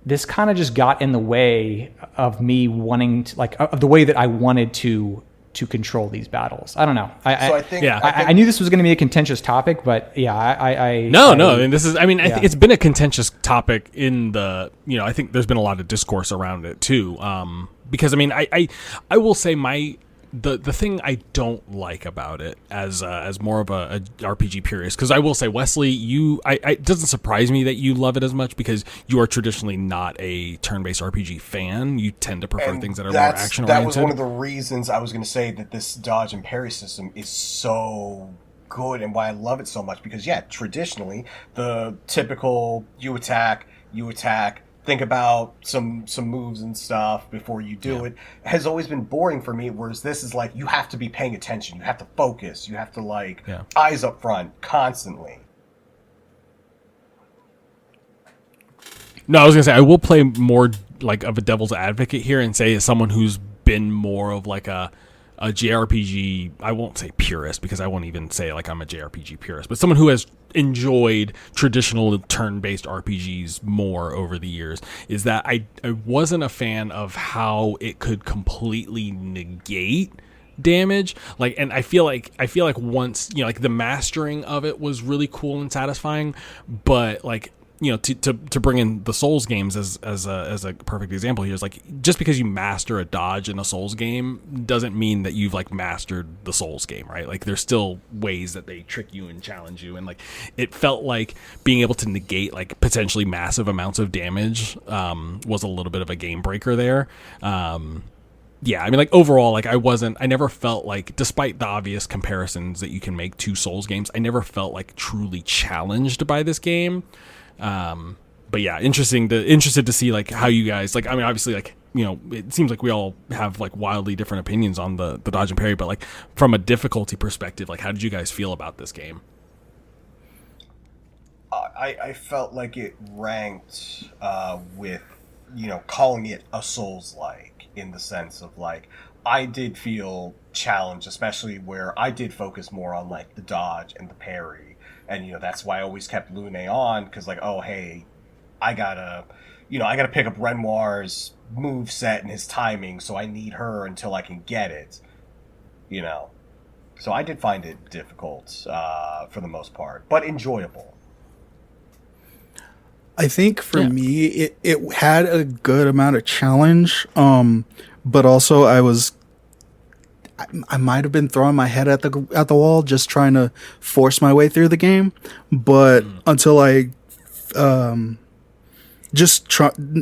this kind of just got in the way of me wanting to of the way that I wanted to control these battles. I don't know. I knew this was going to be a contentious topic, but yeah, I mean, this is. I mean, it's been a contentious topic in the. I think there's been a lot of discourse around it too. Because I mean, I will say the thing I don't like about it as more of a RPG purist, because I will say, Wesley, it doesn't surprise me that you love it as much, because you are traditionally not a turn-based RPG fan. You tend to prefer things that are more action-oriented. That was one of the reasons I was going to say that this dodge and parry system is so good and why I love it so much, because traditionally the typical you attack, think about some moves and stuff before you do it has always been boring for me, whereas this is you have to be paying attention, you have to focus, you have to eyes up front constantly. No, I was gonna say, I will play more of a devil's advocate here and say, as someone who's been more of a JRPG, I won't say purist, because I won't even say I'm a JRPG purist, but someone who has enjoyed traditional turn-based RPGs more over the years, is that I wasn't a fan of how it could completely negate damage. And I feel like once, the mastering of it was really cool and satisfying, but to bring in the Souls games as a perfect example here, is just because you master a dodge in a Souls game doesn't mean that you've mastered the Souls game, right? There's still ways that they trick you and challenge you, and it felt like being able to negate potentially massive amounts of damage was a little bit of a game breaker there. Yeah, I mean, overall, I never felt despite the obvious comparisons that you can make to Souls games, I never felt truly challenged by this game. But yeah, interested to see how you guys I mean, obviously it seems like we all have wildly different opinions on the dodge and parry, but from a difficulty perspective, how did you guys feel about this game? I felt like it ranked with calling it a Souls-like, in the sense of I did feel challenged, especially where I did focus more on the dodge and the parry. And, that's why I always kept Lune on, because oh, hey, I gotta pick up Renoir's move set and his timing, so I need her until I can get it, So I did find it difficult for the most part, but enjoyable. I think for me, it had a good amount of challenge, but also I might have been throwing my head at the wall, just trying to force my way through the game. But until I,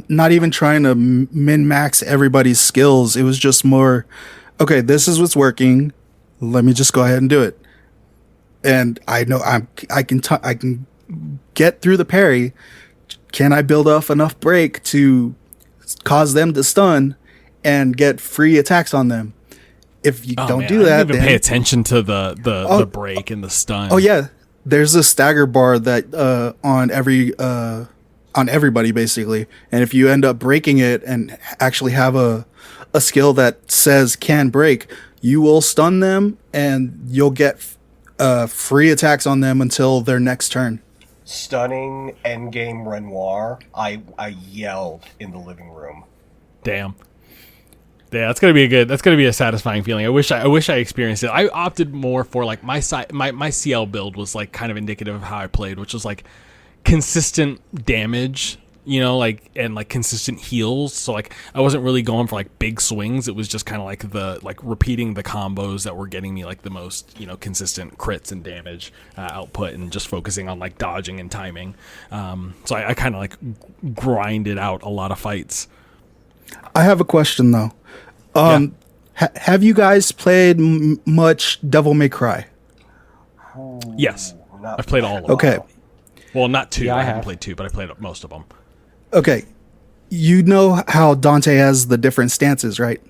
not even trying to min-max everybody's skills, it was just more, okay, this is what's working. Let me just go ahead and do it. And I know I can get through the parry. Can I build up enough break to cause them to stun and get free attacks on them? If you don't do that, I didn't even pay attention to the break and the stun. Oh yeah, there's a stagger bar that on everybody basically, and if you end up breaking it and actually have a skill that says can break, you will stun them and you'll get free attacks on them until their next turn. Stunning endgame Renoir. I yelled in the living room. Damn. Yeah, that's gonna be a satisfying feeling. I wish I experienced it. I opted more for like my CL build was like kind of indicative of how I played, which was like consistent damage, you know, like, and like consistent heals. So like I wasn't really going for like big swings. It was just kind of like the repeating the combos that were getting me like the most, you know, consistent crits and damage output, and just focusing on like dodging and timing. So I kind of like grinded out a lot of fights. I have a question though. Have you guys played much Devil May Cry? Yes, I've played all of them. Okay. Well, not 2. Yeah, I I haven't have. played 2, but I played most of them. Okay. You know how Dante has the different stances, right?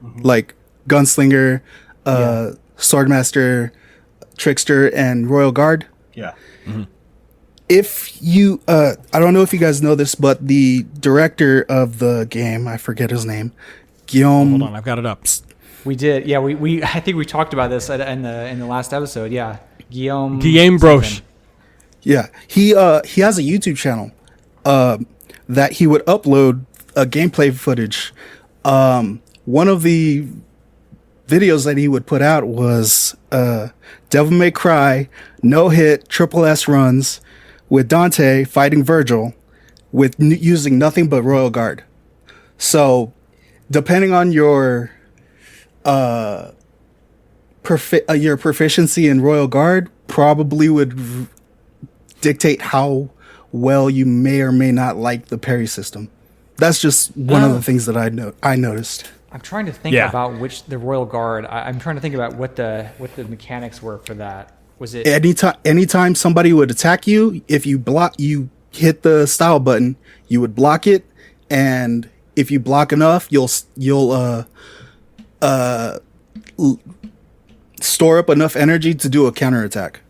Mm-hmm. Like Gunslinger, Swordmaster, Trickster, and Royal Guard. Yeah. Mm-hmm. If you, I don't know if you guys know this, but the director of the game, I forget his name, Guillaume. Hold on, I've got it up. We did. Yeah, we I think we talked about this in the last episode. Yeah. Guillaume Broche. something. Yeah, he has a YouTube channel that he would upload gameplay footage. One of the videos that he would put out was Devil May Cry no hit triple S runs with Dante fighting Virgil with using nothing but Royal Guard. So depending on your proficiency in Royal Guard probably would dictate how well you may or may not like the parry system. That's just one of the things that I noticed. I'm trying to think about which the Royal Guard. I'm trying to think about what the mechanics were for that. Was it anytime somebody would attack you, if you hit the style button, you would block it, and if you block enough, you'll store up enough energy to do a counterattack.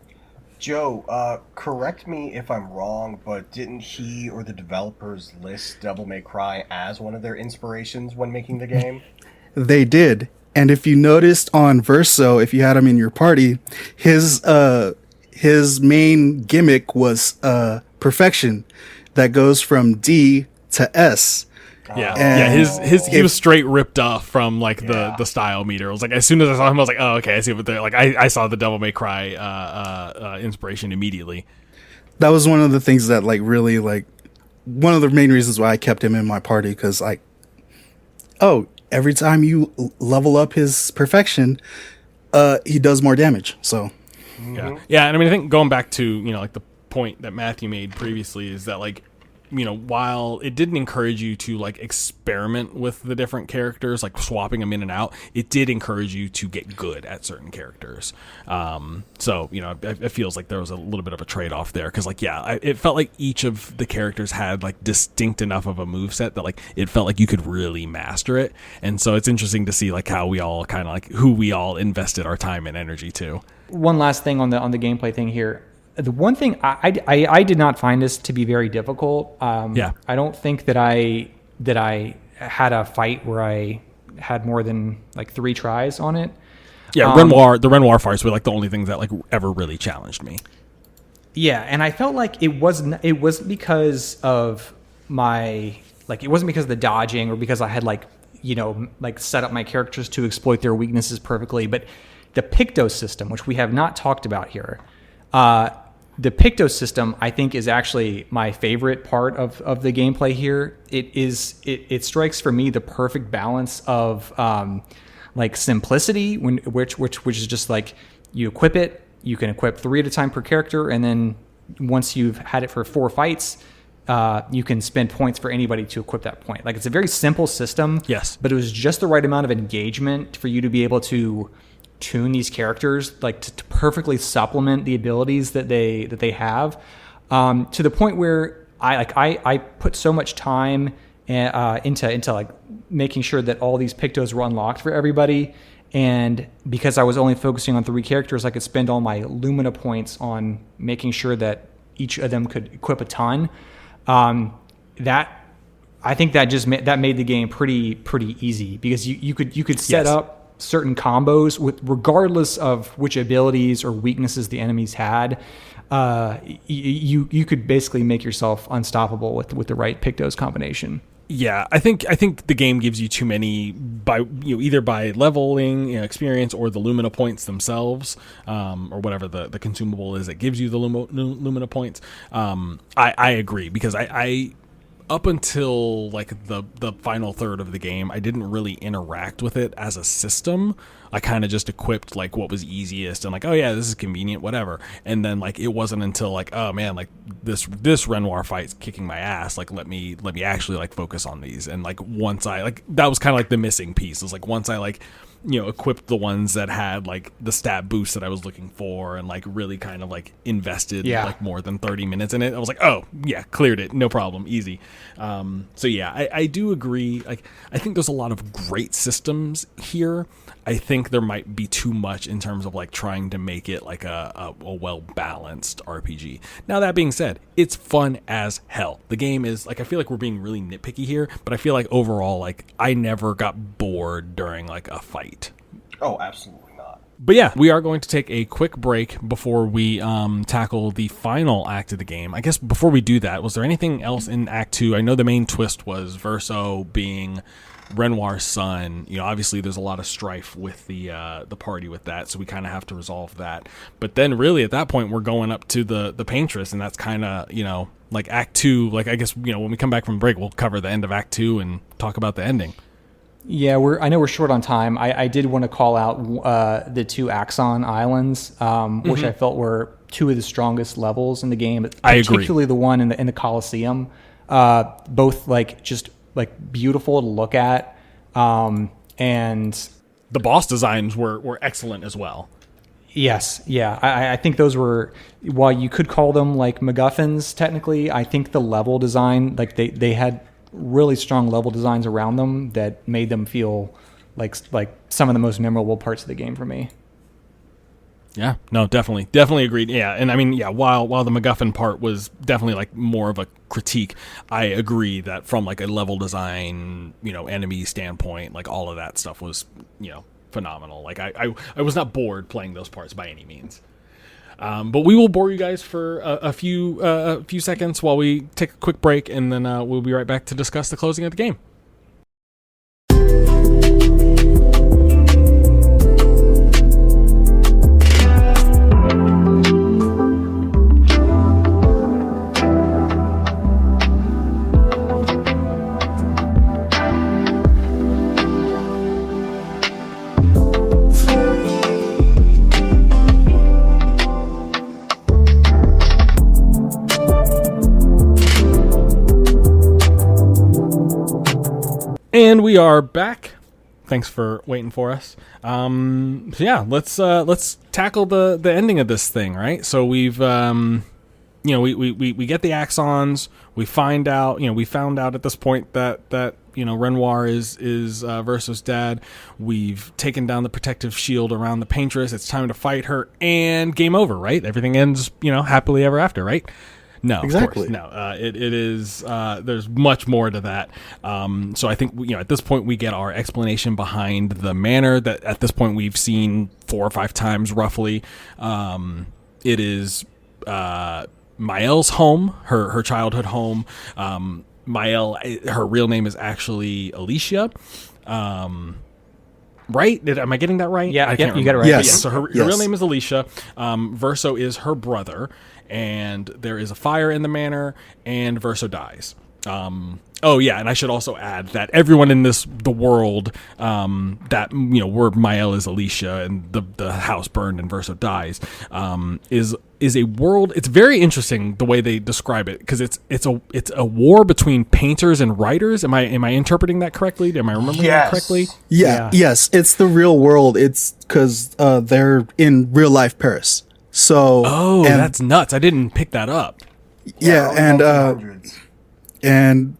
Joe, correct me if I'm wrong, but didn't he or the developers list Devil May Cry as one of their inspirations when making the game? They did. And if you noticed on Verso, if you had him in your party, his main gimmick was perfection that goes from D to S. Yeah, he was straight ripped off from like the style meter. It was like as soon as I saw him, I was like, oh, okay, I see what they're like. I saw the Devil May Cry inspiration immediately. That was one of the things that like really like one of the main reasons why I kept him in my party, because like, oh, every time you level up his perfection, he does more damage. So yeah, and I mean I think going back to, you know, like the point that Matthew made previously is that like, you know, while it didn't encourage you to like experiment with the different characters, like swapping them in and out, it did encourage you to get good at certain characters. So, you know, it feels like there was a little bit of a trade-off there, because like, it felt like each of the characters had like distinct enough of a moveset that like it felt like you could really master it. And so it's interesting to see like how we all kind of like who we all invested our time and energy to. One last thing on the gameplay thing here. The one thing I did not find this to be very difficult. I don't think that I had a fight where I had more than like 3 tries on it. Yeah, the Renoir fights were like the only things that like ever really challenged me. Yeah, and I felt like it wasn't because of my like it wasn't because of the dodging or because I had like, you know, like set up my characters to exploit their weaknesses perfectly, but the Picto system, which we have not talked about here. The Picto system, I think, is actually my favorite part of the gameplay here. It strikes for me the perfect balance of like simplicity, which is just like you equip it, you can equip 3 at a time per character, and then once you've had it for 4 fights, you can spend points for anybody to equip that point. Like it's a very simple system, yes, but it was just the right amount of engagement for you to be able to tune these characters like to perfectly supplement the abilities that they have, to the point where I put so much time into like making sure that all these Pictos were unlocked for everybody, and because I was only focusing on 3 characters, I could spend all my Lumina points on making sure that each of them could equip a ton. That I think that just that made the game pretty easy, because you could set up certain combos with regardless of which abilities or weaknesses the enemies had. You could basically make yourself unstoppable with the right Pictos combination. Yeah, I think the game gives you too many by either by leveling experience or the Lumina points themselves, or whatever the consumable is that gives you the Lumina points. I agree, because I up until like the final third of the game, I didn't really interact with it as a system. I kind of just equipped like what was easiest and like, oh yeah, this is convenient, whatever. And then like it wasn't until like, oh man, like this Renoir fight's kicking my ass. Like let me actually like focus on these. And like once I like, that was kind of like the missing piece. It was like once I like equipped the ones that had like the stat boost that I was looking for and like really kind of like invested like more than 30 minutes in it, I was like, oh yeah, cleared it, no problem, easy. So yeah, I do agree. Like I think there's a lot of great systems here. I think there might be too much in terms of like trying to make it like a well-balanced RPG. Now that being said, it's fun as hell. The game is like, I feel like we're being really nitpicky here, but I feel like overall, like I never got bored during like a fight. Oh, absolutely not. But yeah, we are going to take a quick break before we tackle the final act of the game. I guess before we do that, was there anything else in Act 2? I know the main twist was Verso being Renoir's son. Obviously there's a lot of strife with the party with that, so we kind of have to resolve that. But then really at that point we're going up to the paintress, and that's kind of like Act 2. Like I guess when we come back from break, we'll cover the end of Act 2 and talk about the ending. Yeah, I know we're short on time. I did want to call out the two Axon Islands, which I felt were two of the strongest levels in the game. I agree. Particularly the one in the Coliseum, both like just like beautiful to look at, and the boss designs were excellent as well. Yes, yeah, I think those were, while you could call them like MacGuffins technically, I think the level design, like they had really strong level designs around them that made them feel like some of the most memorable parts of the game for me. Yeah, no, definitely agreed. Yeah, and I mean, yeah, while the MacGuffin part was definitely like more of a critique, I agree that from like a level design, enemy standpoint, like all of that stuff was, phenomenal. Like I was not bored playing those parts by any means. But we will bore you guys for a few seconds while we take a quick break, and then we'll be right back to discuss the closing of the game. And we are back. Thanks for waiting for us. So yeah, let's tackle the ending of this thing, right? So we've we get the Axons. We found out at this point that Renoir is Verso's dad. We've taken down the protective shield around the paintress. It's time to fight her, and game over, right? Everything ends happily ever after, right? No, exactly. Of course, no. It is. There's much more to that. So I think at this point we get our explanation behind the manor that at this point we've seen 4 or 5 times roughly. It is Mael's home, her childhood home. Mael, her real name is actually Alicia. Right? Am I getting that right? Yeah, I can't you got it right. Yes. Yeah, so her real name is Alicia. Verso is her brother, and there is a fire in the manor, and Verso dies. Oh yeah, and I should also add that everyone in the world that where Mael is Alicia and the house burned and Verso dies is a world. It's very interesting the way they describe it, because it's a war between painters and writers. Am I interpreting that correctly? Am I remembering that correctly? Yeah. Yes, it's the real world. It's because they're in real life Paris. So that's nuts. I didn't pick that up. Yeah, and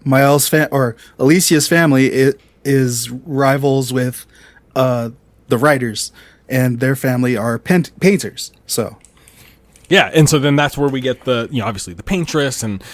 Mael's or Alicia's family is rivals with the writers, and their family are painters. So yeah, and so then that's where we get the obviously the paintress, and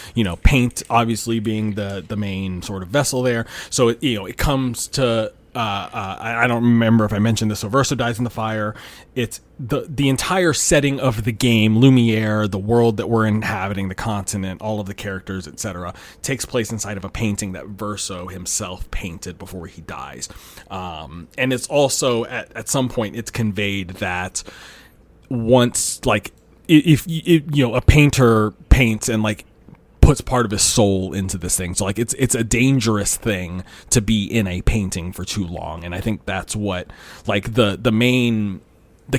paint obviously being the main sort of vessel there. So it comes to I don't remember if I mentioned this. So Verso dies in the fire. It's the entire setting of the game, Lumiere, the world that we're inhabiting, the continent, all of the characters, etc., takes place inside of a painting that Verso himself painted before he dies. And it's also at some point it's conveyed that once, like, if a painter paints and like puts part of his soul into this thing, so like it's a dangerous thing to be in a painting for too long. And I think that's what, like, the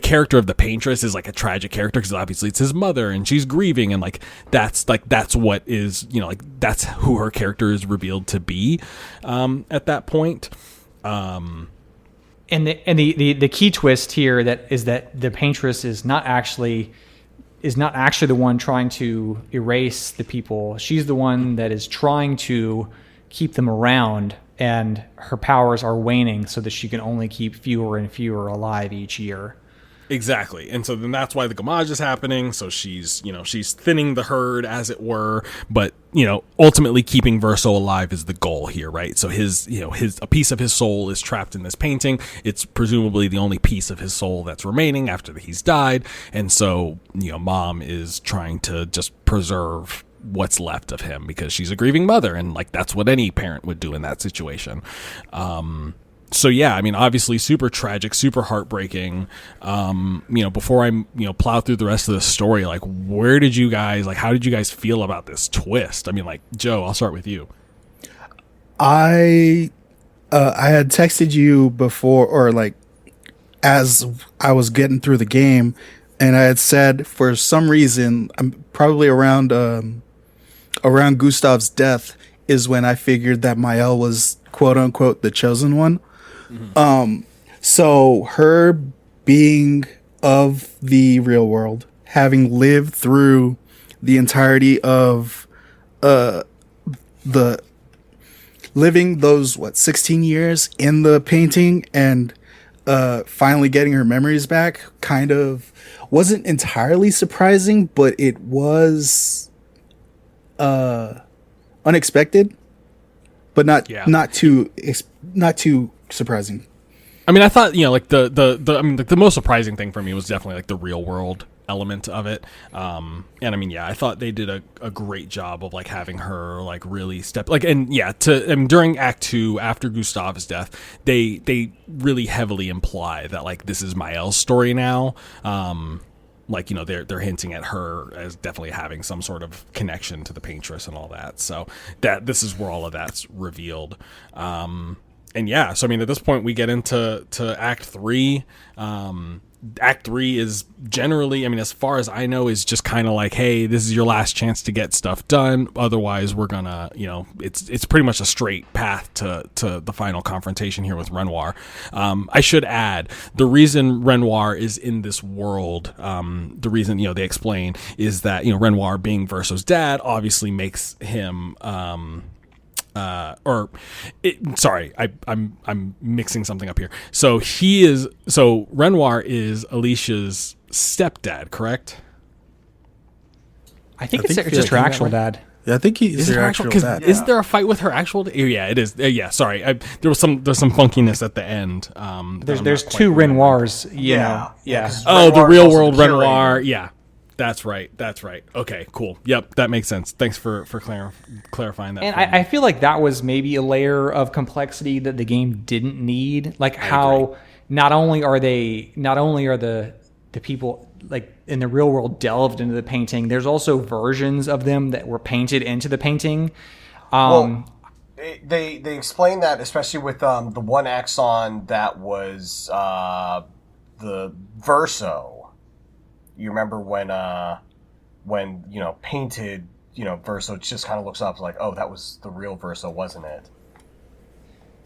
character of the paintress is like a tragic character, because obviously it's his mother and she's grieving, and that's what is, like, that's who her character is revealed to be at that point. And the key twist here is that the paintress is not actually the one trying to erase the people. She's the one that is trying to keep them around, and her powers are waning so that she can only keep fewer and fewer alive each year. Exactly. And so then that's why the Gamage is happening. So she's thinning the herd, as it were, but, ultimately keeping Verso alive is the goal here, right? So a piece of his soul is trapped in this painting. It's presumably the only piece of his soul that's remaining after he's died. And so, Mom is trying to just preserve what's left of him, because she's a grieving mother, and like that's what any parent would do in that situation. So yeah, I mean, obviously super tragic, super heartbreaking. Before I, plow through the rest of the story, like, how did you guys feel about this twist? I mean, like, Joe, I'll start with you. I had texted you before, or like as I was getting through the game, and I had said, for some reason, I'm probably around Gustav's death is when I figured that Mael was quote unquote the chosen one. Mm-hmm. So her being of the real world, having lived through the entirety of the living those 16 years in the painting, and finally getting her memories back, kind of wasn't entirely surprising, but it was unexpected, but not too surprising. I mean, I thought, the most surprising thing for me was definitely like the real world element of it. And I mean, I thought they did a great job of like having her like really step like, and during Act 2, after Gustav's death, they really heavily imply that like this is Mael's story now. They're hinting at her as definitely having some sort of connection to the paintress and all that. So that this is where all of that's revealed. And yeah, so I mean, at this point we get into Act 3. Act 3 is generally, I mean, as far as I know, is just kind of like, hey, this is your last chance to get stuff done. Otherwise, we're gonna, it's pretty much a straight path to the final confrontation here with Renoir. I should add, the reason Renoir is in this world, the reason, they explain, is that, Renoir being Verso's dad obviously makes him, I'm mixing something up here. So Renoir is Alicia's stepdad, correct? I think it's just her actual dad. Yeah, I think he's her actual dad. Is there a fight with her actual dad? Yeah, it is. Yeah, sorry. There's some funkiness at the end. There's two Renoirs, Yeah. Oh, the real world Renoir. Yeah. That's right. Okay, cool. Yep, that makes sense. Thanks for clarifying that. And I feel like that was maybe a layer of complexity that the game didn't need. Like how not only are the people like in the real world delved into the painting, there's also versions of them that were painted into the painting. They explain that, especially with the one axon that was the Verso. You remember when painted, Verso just kind of looks up like, oh, that was the real Verso, wasn't it?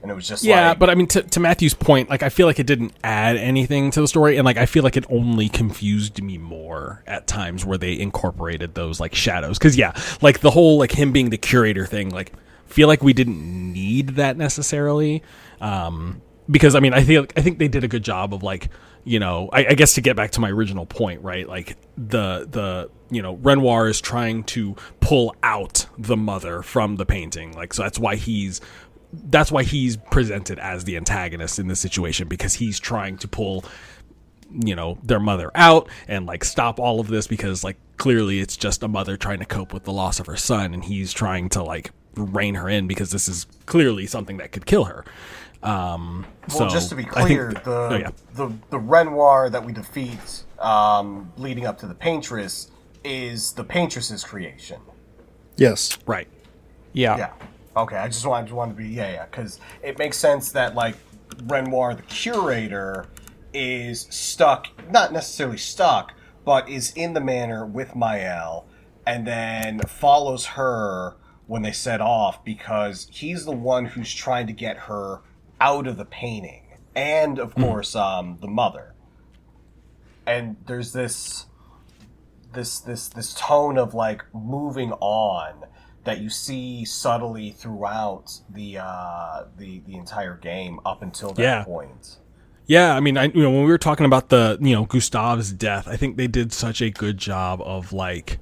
And it was just but I mean, to Matthew's point, like, I feel like it didn't add anything to the story, and like I feel like it only confused me more at times where they incorporated those like shadows, because like the whole like him being the curator thing, like feel like we didn't need that necessarily, because I mean I think they did a good job of like, I guess to get back to my original point, right? Like the Renoir is trying to pull out the mother from the painting, like, so that's why he's that's why he's presented as the antagonist in this situation, because he's trying to pull, their mother out and like stop all of this, because like clearly it's just a mother trying to cope with the loss of her son, and he's trying to like rein her in because this is clearly something that could kill her. Well, so just to be clear, the Renoir that we defeat leading up to the Paintress is the Paintress's creation. Yes. Right. Yeah. Okay, I just wanted to be because it makes sense that like Renoir, the curator, is stuck, not necessarily stuck, but is in the manor with Mael, and then follows her when they set off because he's the one who's trying to get her out of the painting, and of course the mother. And there's this tone of like moving on that you see subtly throughout the entire game up until that point. Yeah, I mean, when we were talking about the, Gustave's death, I think they did such a good job of like,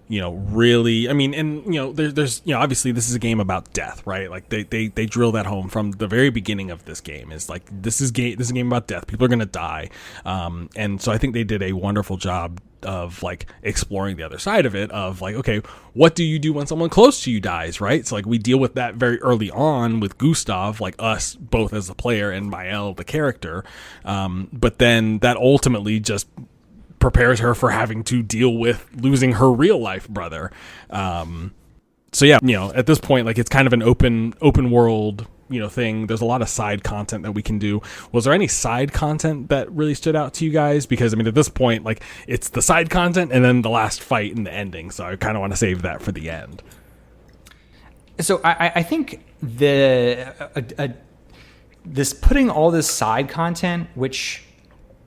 really, I mean, and there's obviously this is a game about death, right? Like they drill that home from the very beginning of this game. Is like this is a game about death. People are gonna die, and so I think they did a wonderful job of like exploring the other side of it, of like, okay, what do you do when someone close to you dies, right? So like we deal with that very early on with Gustave, like us both as the player and Mael the character, but then that ultimately just prepares her for having to deal with losing her real life brother. So yeah, at this point, like it's kind of an open world, thing. There's a lot of side content that we can do. Was there any side content that really stood out to you guys? Because I mean, at this point, like it's the side content and then the last fight and the ending. So I kind of want to save that for the end. So I think this putting all this side content, which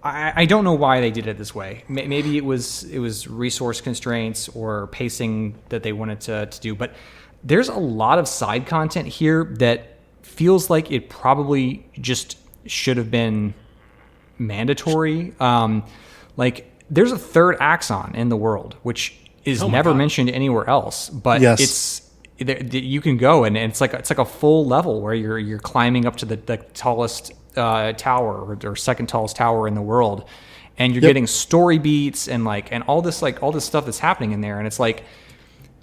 I don't know why they did it this way. Maybe it was resource constraints or pacing that they wanted to do. But there's a lot of side content here that feels like it probably just should have been mandatory. Like there's a third axon in the world, which is never mentioned anywhere else. But you can go and it's like a full level where you're climbing up to the tallest tower or second tallest tower in the world, and you're getting story beats and all this stuff that's happening in there, and it's like,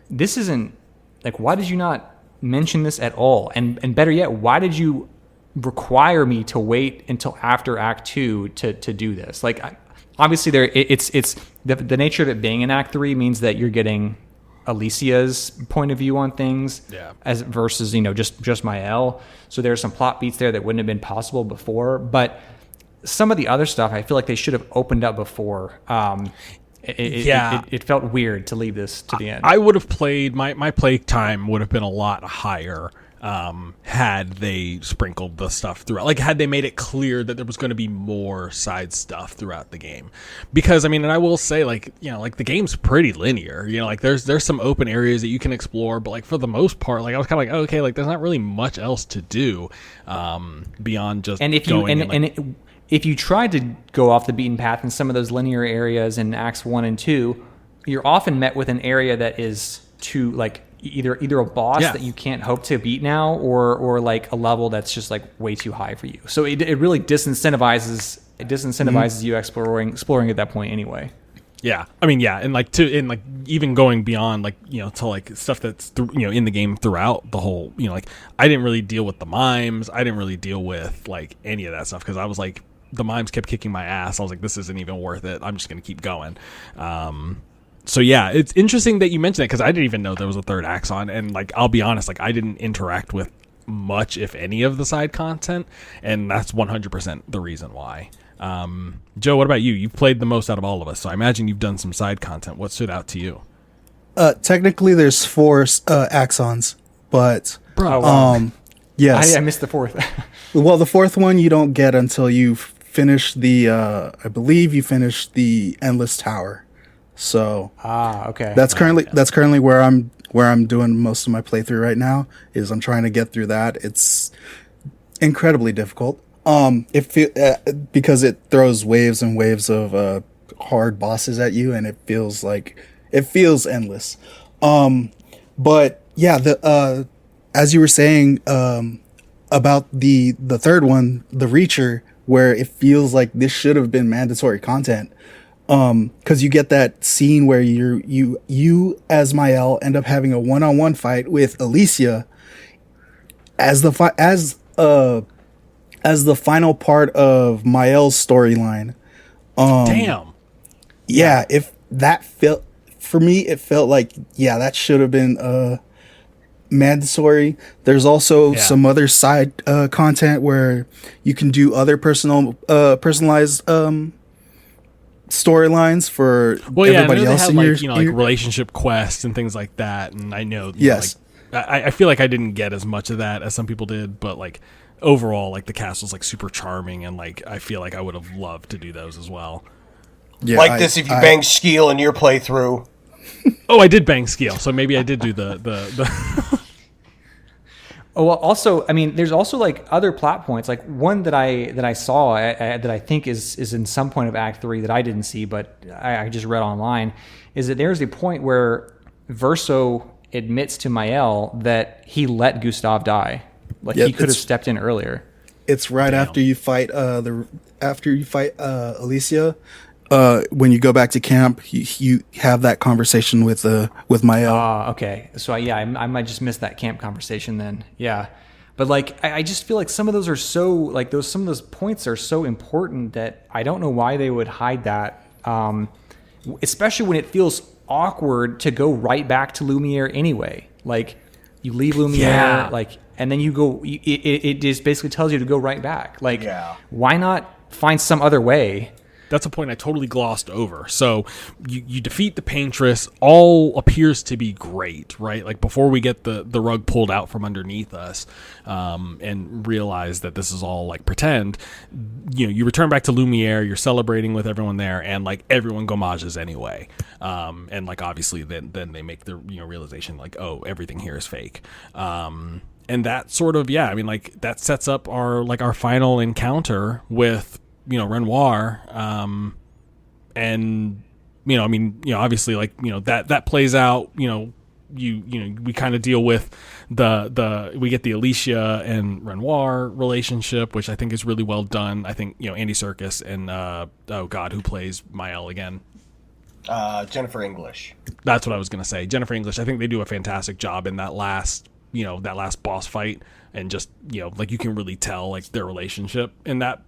this isn't like, why did you not mention this at all? And better yet, why did you require me to wait until after Act 2 to do this? Like, obviously it's the nature of it being in Act 3 means that you're getting Alicia's point of view on things, as versus just Mael. So there's some plot beats there that wouldn't have been possible before, but some of the other stuff I feel like they should have opened up before. It felt weird to leave this to the end. I would have played my play time would have been a lot higher had they sprinkled the stuff throughout, like had they made it clear that there was going to be more side stuff throughout the game. Because I mean, and I will say, like, like the game's pretty linear, like there's some open areas that you can explore, but like for the most part, like I was kind of like, okay, like there's not really much else to do beyond just if you tried to go off the beaten path in some of those linear areas in Acts 1 and 2, you're often met with an area that is too, like, either a boss that you can't hope to beat now, or like a level that's just like way too high for you. So it really disincentivizes you exploring at that point anyway. Yeah, I mean, yeah, and like even going beyond like to like stuff that's in the game throughout the whole like I didn't really deal with the mimes. I didn't really deal with like any of that stuff because I was like, the mimes kept kicking my ass. I was like, this isn't even worth it. I'm just gonna keep going. So yeah, it's interesting that you mentioned it because I didn't even know there was a third axon, and like I'll be honest, like I didn't interact with much, if any, of the side content, and that's 100% the reason why. Joe, what about you? You've played the most out of all of us, so I imagine you've done some side content. What stood out to you? Technically, there's 4 axons, but yes, I missed the 4th. Well, the 4th one you don't get until you finish the. I believe you finish the Endless Tower. So okay. That's currently where I'm doing most of my playthrough right now. Is I'm trying to get through that. It's incredibly difficult. Because it throws waves and waves of hard bosses at you, and it feels endless. But yeah, as you were saying, about the third one, the Reacher, where it feels like this should have been mandatory content. Because you get that scene where you as Mael end up having a one-on-one fight with Alicia as the final part of Mael's storyline. Damn. Yeah, if that felt for me, it felt like that should have been mandatory. There's also some other side content where you can do other personalized storylines for everybody else in your like relationship quests and things like that. And I know, yes, I feel like I didn't get as much of that as some people did, but like overall, like the cast was like super charming, and like I feel like I would have loved to do those as well. Yeah, like this if you banged Skeel in your playthrough. Oh, I did bang Skeel, so maybe I did do the Oh, well, also, I mean, there's also like other plot points. Like one that I saw that I think is in some point of Act 3 that I didn't see, but I just read online, is that there's a point where Verso admits to Mael that he let Gustav die. Like he could have stepped in earlier. It's right after you fight Alicia. When you go back to camp, you have that conversation with Mael. Okay. So I might just miss that camp conversation then. Yeah. But like, I just feel like some of those are so like some of those points are so important that I don't know why they would hide that. Especially when it feels awkward to go right back to Lumiere anyway. Like you leave Lumiere, and then you go, it just basically tells you to go right back. Like, why not find some other way? That's a point I totally glossed over. So you defeat the Paintress. All appears to be great, right? Like before we get the rug pulled out from underneath us and realize that this is all like pretend, you return back to Lumiere, you're celebrating with everyone there, and like everyone gomages anyway. And like obviously then they make the realization like, oh, everything here is fake. And that sort of, I mean, like that sets up our final encounter with Renoir, and I mean, obviously, like that plays out. We kind of deal with we get the Alicia and Renoir relationship, which I think is really well done. I think Andy Serkis and who plays Mael again? Jennifer English. That's what I was gonna say. Jennifer English. I think they do a fantastic job in that last boss fight. And just, like you can really tell like their relationship at that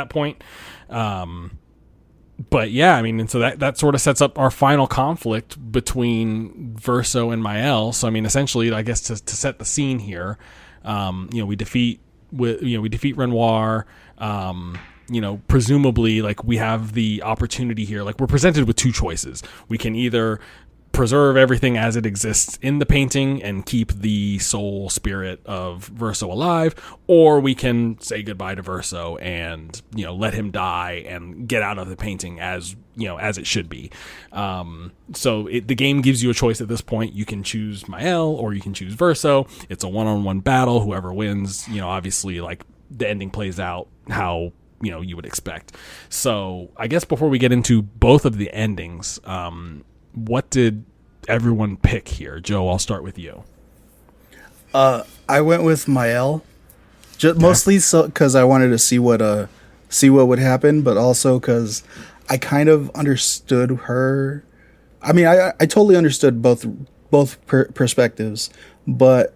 point. But I mean, and so that sort of sets up our final conflict between Verso and Mael. So I mean, essentially, I guess to set the scene here, we defeat Renoir. Presumably, like we have the opportunity here. Like we're presented with two choices. We can either preserve everything as it exists in the painting and keep the soul spirit of Verso alive, or we can say goodbye to Verso and let him die and get out of the painting as it should be. So the game gives you a choice at this point. You can choose Mael or you can choose Verso. It's a one-on-one battle. Whoever wins, obviously like the ending plays out how you would expect. So I guess before we get into both of the endings, what did everyone pick here? Joe, I'll start with you. I went with Mael, mostly because I wanted to see what would happen, but also because I kind of understood her. I mean, I totally understood both perspectives, but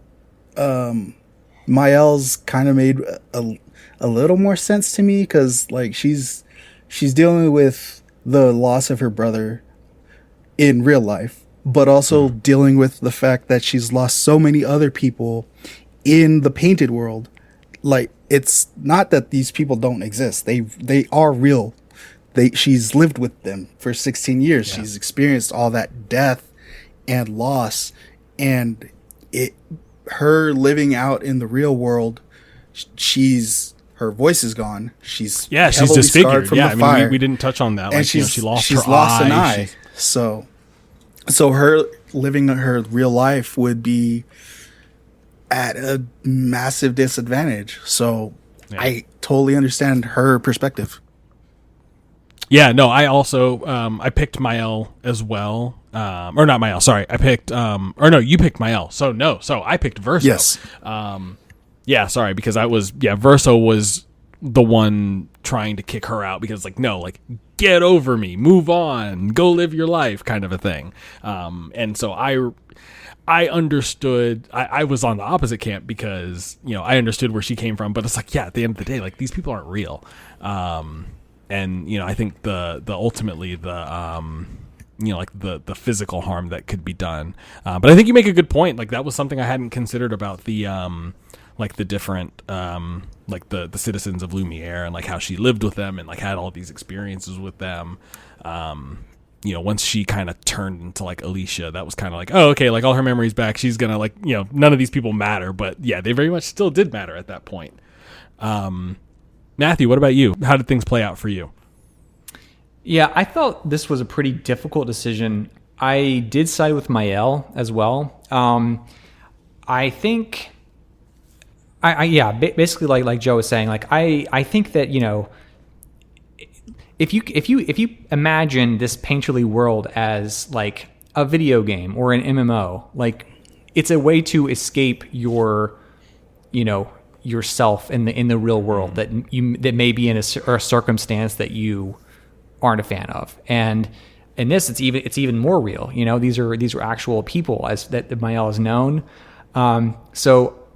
Mael's kind of made a little more sense to me because like she's dealing with the loss of her brother in real life, but also dealing with the fact that she's lost so many other people in the painted world. Like it's not that these people don't exist. They are real. She's lived with them for 16 years. Yeah. She's experienced all that death and loss, and her living out in the real world, her voice is gone. She's disfigured from the fire. We didn't touch on that. And like, she lost her an eye. So her living her real life would be at a massive disadvantage. So I totally understand her perspective. Yeah, no, I also I picked Mael as well. Or not Mael, sorry. I picked you picked Mael. So I picked Verso. Yes. Yeah, sorry, because Verso was the one trying to kick her out because like, no, like get over me, move on, go live your life kind of a thing. And so I understood, I was on the opposite camp because, you know, I understood where she came from, but it's like, yeah, at the end of the day, like these people aren't real. And, you know, I think the ultimately the, you know, like the physical harm that could be done. But I think you make a good point. Like that was something I hadn't considered about the, like the different, like the citizens of Lumiere and like how she lived with them and like had all these experiences with them. You know, once she kind of turned into like Alicia, that was kind of like, oh, okay, like all her memories back. She's going to like, you know, none of these people matter, but yeah, they very much still did matter at that point. Matthew, what about you? How did things play out for you? Yeah, I thought this was a pretty difficult decision. I did side with Mael as well. I think, basically like Joe was saying, like I think that, you know, if you imagine this painterly world as like a video game or an MMO, like it's a way to escape your, you know, yourself in the real world that may be in a circumstance that you aren't a fan of. And in this, it's even more real. You know, these are actual people as that Mael is known. So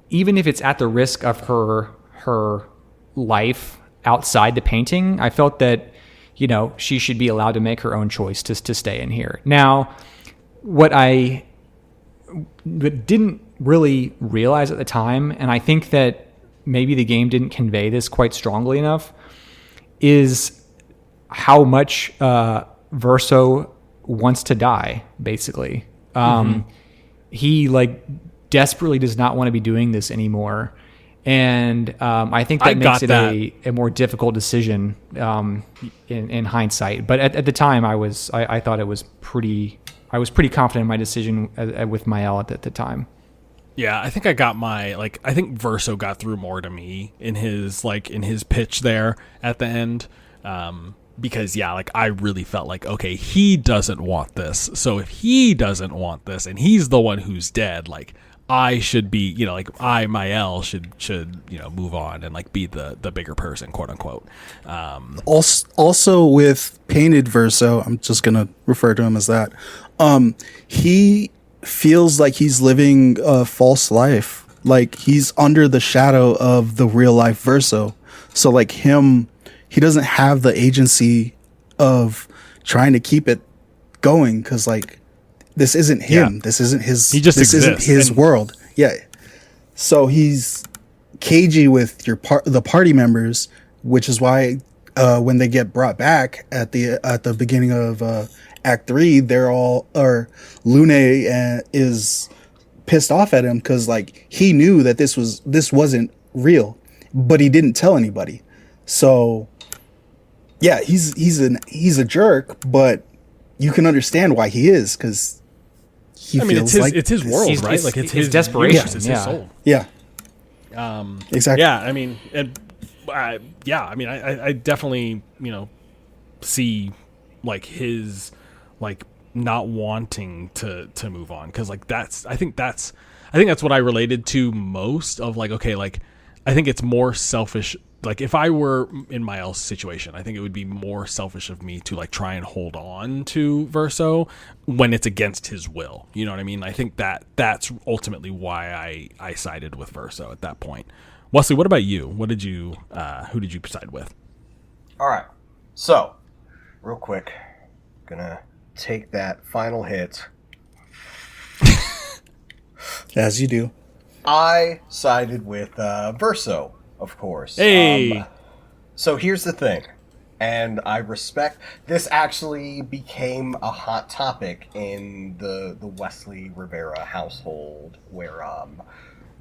even if it's at the risk of her life outside the painting, I felt that, you know, she should be allowed to make her own choice to stay in here. Now, what I didn't really realize at the time, and I think that maybe the game didn't convey this quite strongly enough, is how much Verso wants to die, basically. He like desperately does not want to be doing this anymore. And I think that makes it a more difficult decision in hindsight. But at the time, I thought I was pretty confident in my decision with Mael at the time. Yeah, I think I think Verso got through more to me in his pitch there at the end. Because yeah, like I really felt like, okay, he doesn't want this. So if he doesn't want this and he's the one who's dead, like I should be, you know, like Mael should, you know, move on and like be the bigger person, quote unquote. Also with Painted Verso, I'm just going to refer to him as that. He feels like he's living a false life. Like he's under the shadow of the real life Verso. So like he doesn't have the agency of trying to keep it going. 'Cause like, this isn't him. Yeah. This isn't his. He just exists. Isn't his world. Yeah. So he's cagey with the party members, which is why when they get brought back at the beginning of Act 3, they're all Lune is pissed off at him because like he knew that this wasn't real, but he didn't tell anybody. So yeah, he's a jerk, but you can understand why he is because. It's his world, right? Like it's his desperation. It's his soul. Yeah. Exactly. Yeah. I mean, I definitely, you know, see like his like not wanting to move on because like I think that's what I related to most of like, okay, like I think it's more selfish. Like if I were in Mael's situation, I think it would be more selfish of me to like try and hold on to Verso when it's against his will. You know what I mean? I think that's ultimately why I sided with Verso at that point. Wesley, what about you? Who did you side with? All right. So, real quick, gonna take that final hit. As you do. I sided with Verso. Of course. Hey. So here's the thing, and I respect this. Actually, became a hot topic in the Wesley Rivera household, where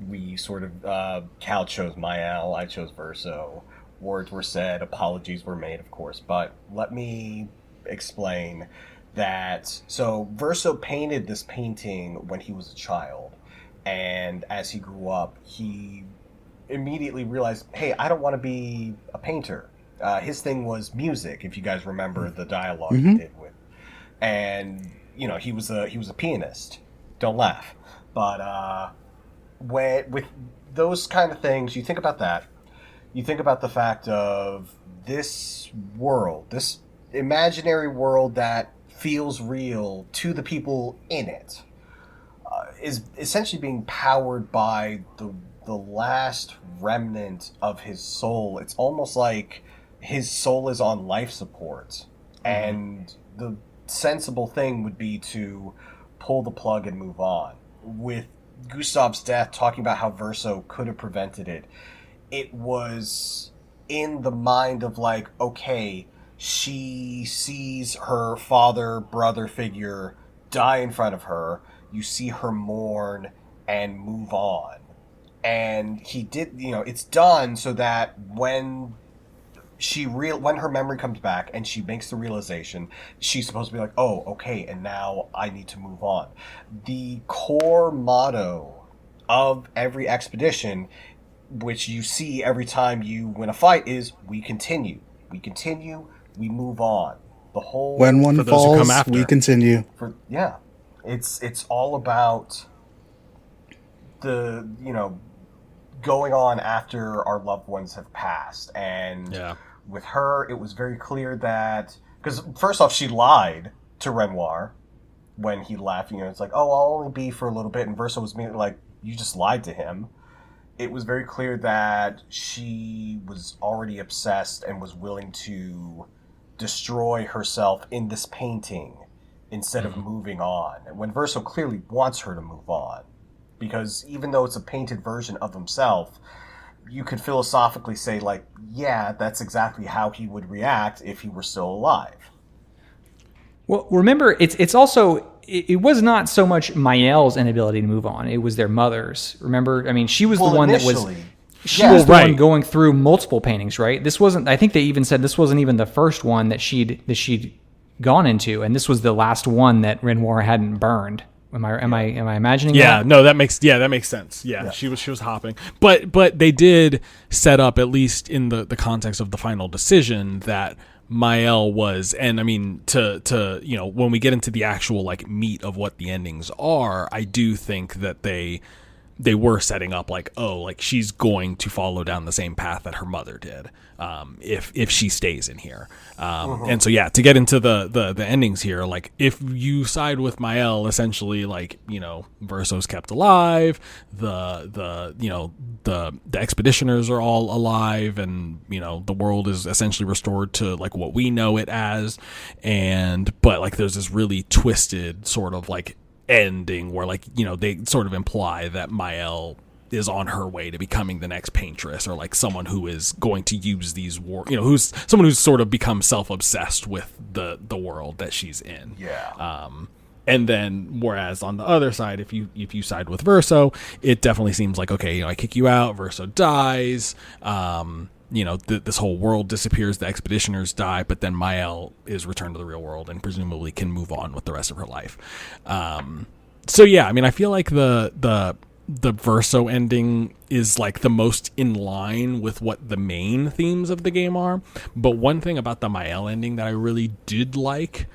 we sort of Cal chose Mael, I chose Verso. Words were said, apologies were made, of course. But let me explain that. So Verso painted this painting when he was a child, and as he grew up, he immediately realized, hey, I don't want to be a painter. His thing was music, if you guys remember the dialogue he did with, and you know he was a pianist. Don't laugh. But with those kind of things, you think about that. You think about the fact of this world, this imaginary world that feels real to the people in it, is essentially being powered by the last remnant of his soul. It's almost like his soul is on life support, and the sensible thing would be to pull the plug and move on. With Gustav's death, talking about how Verso could have prevented it, it was in the mind of like, okay, she sees her father, brother figure die in front of her. You see her mourn and move on. And he did, it's done so that when when her memory comes back and she makes the realization, she's supposed to be like, oh, okay, and now I need to move on. The core motto of every expedition, which you see every time you win a fight, is we continue, we move on. The whole when one falls, we continue. It's all about the going on after our loved ones have passed. And with her, it was very clear that, because first off, she lied to Renoir when he left. It's like, oh, I'll only be for a little bit, and Verso was immediately like, you just lied to him. It was very clear that she was already obsessed and was willing to destroy herself in this painting instead of moving on. When Verso clearly wants her to move on, because even though it's a painted version of himself, you could philosophically say, like, yeah, that's exactly how he would react if he were still alive. Well, remember, it's also, it was not so much Mael's inability to move on. It was their mother's. Remember? I mean, she was the one that was... She was the one going through multiple paintings, right? This wasn't... I think they even said this wasn't even the first one that she'd gone into, and this was the last one that Renoir hadn't burned. Am I imagining that? No, that makes sense. Yeah, she was hopping. But they did set up, at least in the context of the final decision, that Mael was, and I mean, to when we get into the actual like meat of what the endings are, I do think that they were setting up like, oh, like she's going to follow down the same path that her mother did, if she stays in here. And so, to get into the endings here, like if you side with Mael, essentially, like, Verso's kept alive, the expeditioners are all alive, and, the world is essentially restored to like what we know it as. But like, there's this really twisted sort of like ending where like they sort of imply that Mael is on her way to becoming the next paintress, or like someone who is going to use these who's someone who's sort of become self-obsessed with the world that she's in. And then whereas on the other side, if you side with Verso, it definitely seems like, okay, I kick you out, Verso dies, this whole world disappears, the expeditioners die, but then Mael is returned to the real world and presumably can move on with the rest of her life. I feel like the Verso ending is like the most in line with what the main themes of the game are. But one thing about the Mael ending that I really did like,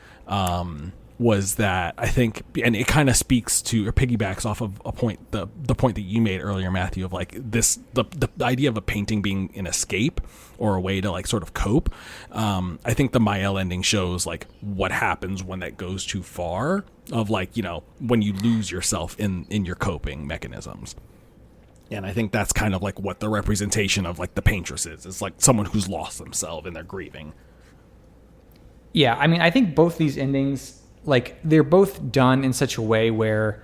was that I think, and it kind of speaks to or piggybacks off of a point, the point that you made earlier, Matthew, of like the idea of a painting being an escape or a way to like sort of cope. I think the Mael ending shows like what happens when that goes too far, of like, when you lose yourself in your coping mechanisms. And I think that's kind of like what the representation of like the paintress is. It's like someone who's lost themselves and they're grieving. Yeah, I mean, I think both these endings, like, they're both done in such a way where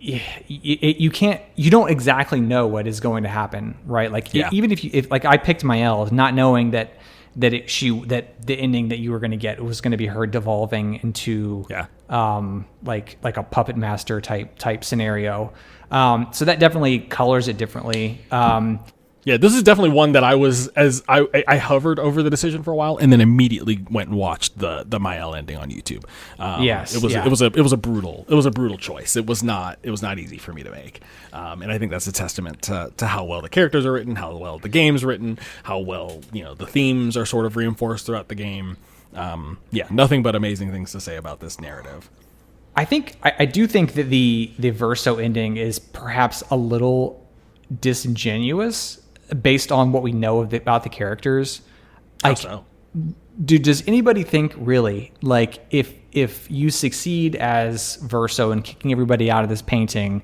you don't exactly know what is going to happen, right? Like, even if like I picked Mael, not knowing that the ending that you were going to get was going to be her devolving into like a puppet master type scenario. So that definitely colors it differently. This is definitely one that I hovered over the decision for a while, and then immediately went and watched the Mael ending on YouTube. It was a brutal choice. It was not easy for me to make, and I think that's a testament to how well the characters are written, how well the game's written, how well the themes are sort of reinforced throughout the game. Nothing but amazing things to say about this narrative. I do think that the Verso ending is perhaps a little disingenuous based on what we know about the characters. How so? Dude, does anybody think really, like, if you succeed as Verso in kicking everybody out of this painting,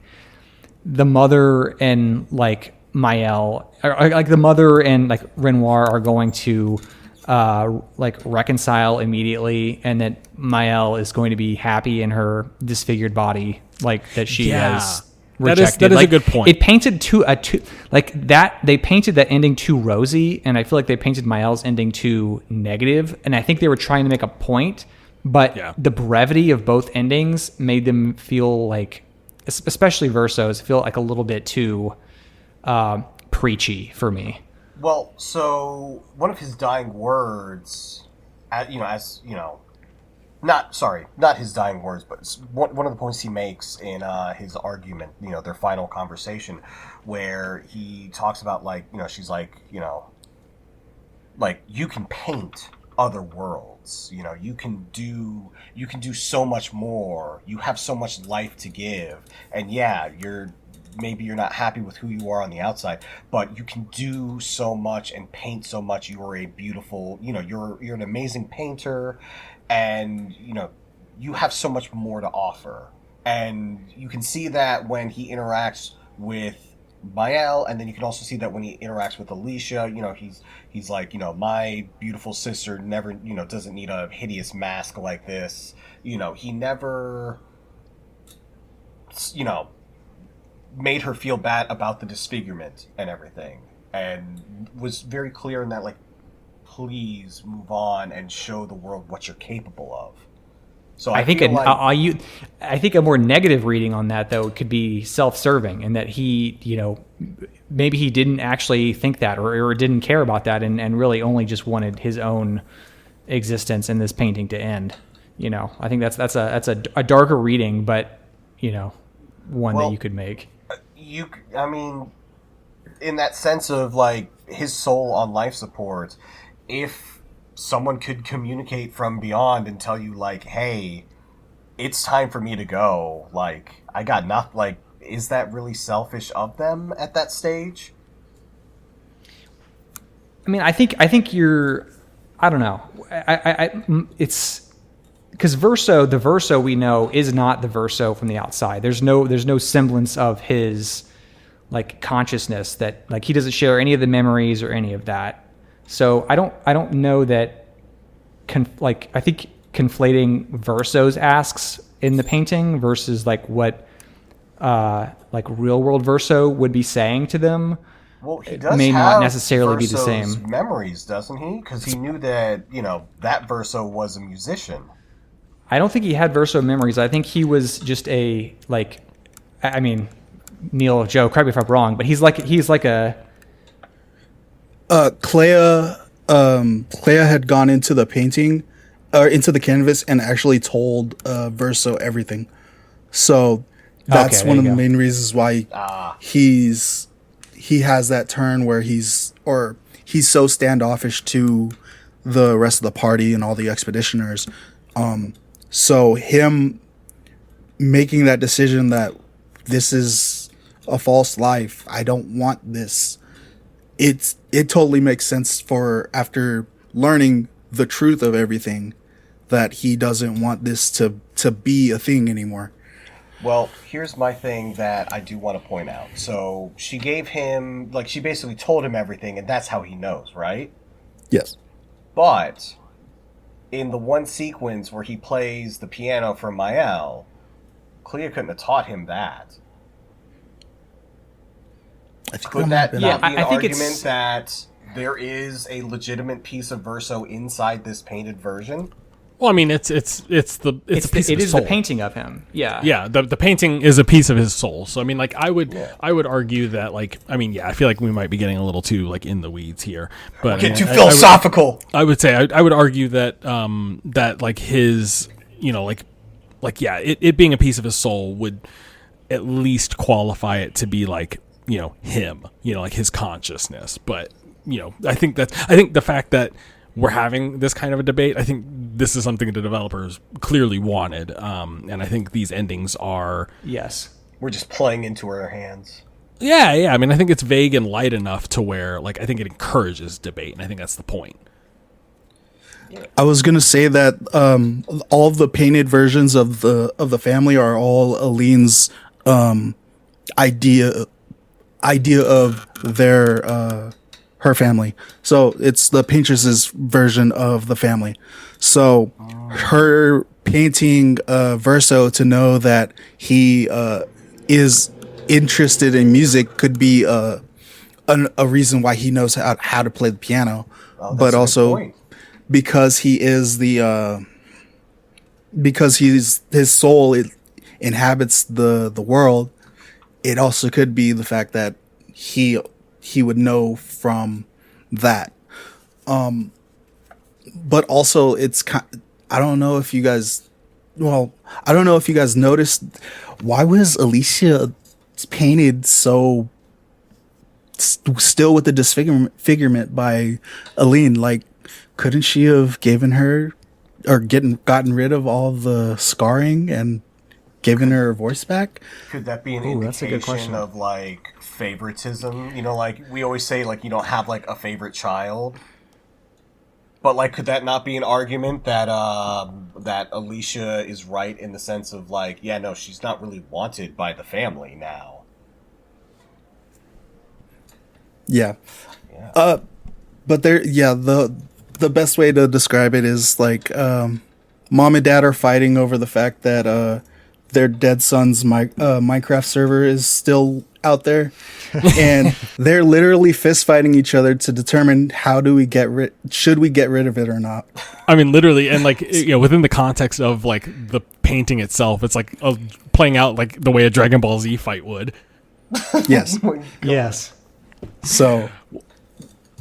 the mother and like Mael, or like the mother and like Renoir are going to like reconcile immediately, and that Mael is going to be happy in her disfigured body, like that she has rejected. That is like, a good point. It painted like that. They painted that ending too rosy, and I feel like they painted Mael's ending too negative. And I think they were trying to make a point, but the brevity of both endings made them feel like, especially Verso's, feel like a little bit too preachy for me. Well, so one of his dying words, not his dying words, but one of the points he makes in his argument, their final conversation, where he talks about, like, she's like, like, you can paint other worlds, you can do so much more, you have so much life to give, and maybe you're not happy with who you are on the outside, but you can do so much and paint so much. You are a beautiful, you're an amazing painter, and you have so much more to offer. And you can see that when he interacts with Mael, and then you can also see that when he interacts with Alicia. He's like, my beautiful sister never, doesn't need a hideous mask like this. He never, made her feel bad about the disfigurement and everything, and was very clear in that, like, please move on and show the world what you're capable of. So I think I think a more negative reading on that, though, could be self-serving, and that he, maybe he didn't actually think that, or didn't care about that, and really only just wanted his own existence in this painting to end. I think that's a darker reading, but one that you could make. In that sense of, like, his soul on life support, if someone could communicate from beyond and tell you, like, hey, it's time for me to go, like, I got nothing, like, is that really selfish of them at that stage? I think you're, I don't know. It's because the Verso we know is not the Verso from the outside. There's no semblance of his, like, consciousness, that, like, he doesn't share any of the memories or any of that. So I don't know that, I think conflating Verso's asks in the painting versus, like, what like real world Verso would be saying to them, well, he does may have not necessarily be the Verso's same memories, doesn't he? Because he knew that that Verso was a musician. I don't think he had Verso memories. I think he was just a, like, Neil, Joe, correct me if I'm wrong, but he's like a Clair had gone into the painting, or into the canvas, and actually told Verso everything. So that's one of the main reasons why he has that turn where he's so standoffish to the rest of the party and all the expeditioners. So him making that decision that this is a false life, I don't want this, it totally makes sense for, after learning the truth of everything, that he doesn't want this to be a thing anymore. Well, here's my thing that I do want to point out. So she gave him, like, she basically told him everything, and that's how he knows, right? Yes. But in the one sequence where he plays the piano for Mael, Clea couldn't have taught him that. Could that not be an argument that there is a legitimate piece of Verso inside this painted version? Well, it's a piece of his soul. The painting of him. Yeah. Yeah, the painting is a piece of his soul. So I would argue that, like, I feel like we might be getting a little too, like, in the weeds here. But get too philosophical. I would say I would argue that that, like, his, it being a piece of his soul would at least qualify it to be, like, him, like his consciousness. But I think the fact that we're having this kind of a debate, I think this is something the developers clearly wanted, and I think these endings are... Yes. We're just playing into our hands. Yeah. I mean, I think it's vague and light enough to where, like, I think it encourages debate, and I think that's the point. I was gonna say that all of the painted versions of the family are all Aline's idea of their her family. So it's the paintress's version of the family. So her painting Verso to know that he is interested in music could be a reason why he knows how to play the piano, but also because he is because his soul inhabits the world. It also could be the fact that he would know from that. But also it's I don't know if you guys noticed, why was Alicia painted so still with the disfigurement by Aline? Like, couldn't she have given her or gotten rid of all the scarring and given her voice back? Could that be an indication of like favoritism? You know, like we always say, like you don't have like a favorite child, but like could that not be an argument that that Alicia is right in the sense of like, yeah, no, she's not really wanted by the family now. Yeah. But the best way to describe it is like mom and dad are fighting over the fact that their dead son's Minecraft server is still out there, and they're literally fist fighting each other to determine should we get rid of it or not. I mean, literally, and like, you know, within the context of like the painting itself, it's like playing out like the way a Dragon Ball Z fight would. Yes. Yes. So,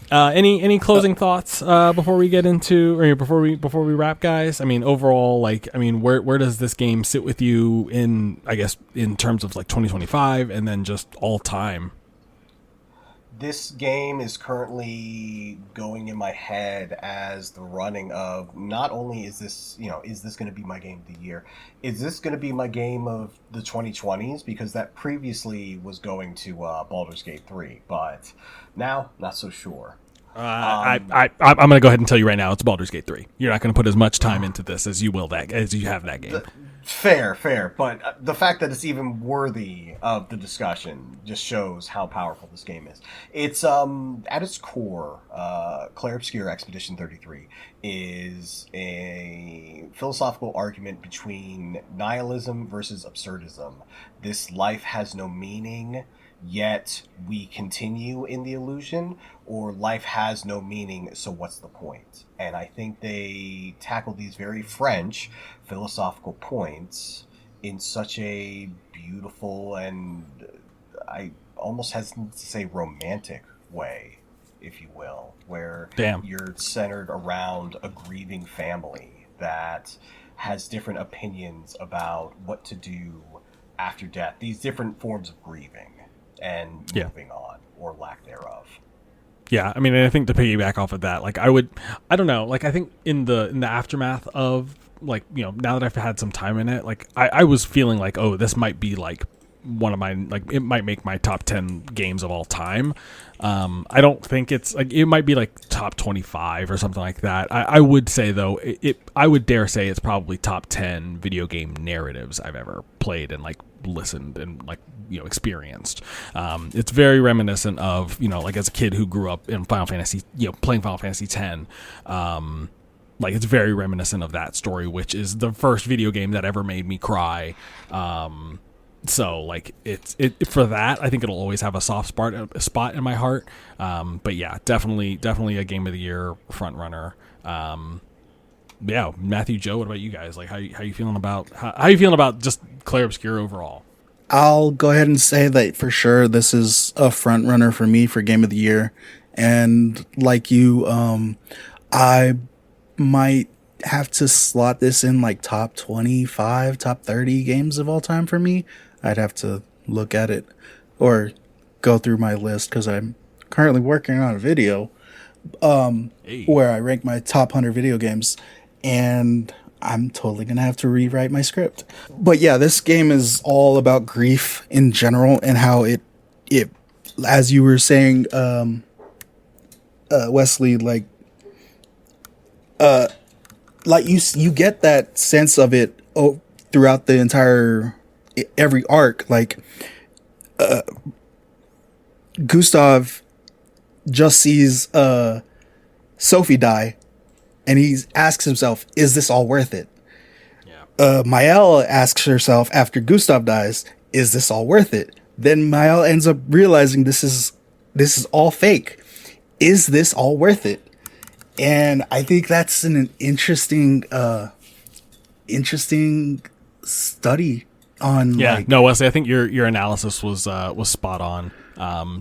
any closing thoughts before we get into, or before we wrap, guys? I mean, overall, like, I mean, where does this game sit with you in, I guess, in terms of like 2025 and then just all time? This game is currently going in my head as the running of, not only is this, you know, is this going to be my game of the year? Is this going to be my game of the 2020s? Because that previously was going to Baldur's Gate 3, but now not so sure. I'm going to go ahead and tell you right now, it's Baldur's Gate 3. You're not going to put as much time into this as you have that game. Fair, but the fact that it's even worthy of the discussion just shows how powerful this game is. It's at its core, Clair Obscur Expedition 33 is a philosophical argument between nihilism versus absurdism. This life has no meaning, yet we continue in the illusion, or life has no meaning, so what's the point? And I think they tackle these very French philosophical points in such a beautiful and, I almost hesitant to say romantic way, if you will, where you're centered around a grieving family that has different opinions about what to do after death, these different forms of grieving and moving on, or lack thereof. Yeah, I mean, I think to piggyback off of that, like I don't know, like I think in the aftermath of, like, you know, now that I've had some time in it, like I was feeling like, oh, this might be like one of my, like, it might make my top 10 games of all time. I don't think it's like, it might be like top 25 or something like that. I would say though, I would dare say it's probably top 10 video game narratives I've ever played and like listened and like, you know, experienced. It's very reminiscent of, you know, like as a kid who grew up in Final Fantasy, you know, playing Final Fantasy X. Like it's very reminiscent of that story, which is the first video game that ever made me cry. So like it for that, I think it'll always have a soft spot in my heart. But yeah, definitely a game of the year front runner. Yeah, Matthew, Joe, what about you guys? Like how you feeling about how you feeling about just Clair Obscur overall? I'll go ahead and say that for sure this is a front runner for me for game of the year. And like you, I might have to slot this in like top 25, top 30 games of all time for me. I'd have to look at it or go through my list because I'm currently working on a video where I rank my top 100 video games, and I'm totally going to have to rewrite my script. But yeah, this game is all about grief in general and how it it, as you were saying, Wesley, you get that sense of it throughout the entire every arc. Like Gustav just sees Sophie die, and he asks himself, "Is this all worth it?" Yeah. Mael asks herself after Gustav dies, "Is this all worth it?" Then Mael ends up realizing this is all fake. Is this all worth it? And I think that's an interesting study on. Yeah, no, Wesley, I think your analysis was spot on.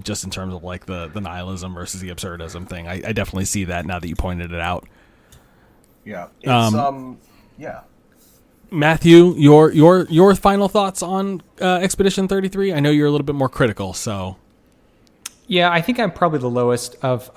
Just in terms of like the nihilism versus the absurdism thing, I definitely see that now that you pointed it out. Yeah, it's yeah. Matthew, your final thoughts on Expedition 33? I know you're a little bit more critical, so. Yeah, I think I'm probably the lowest of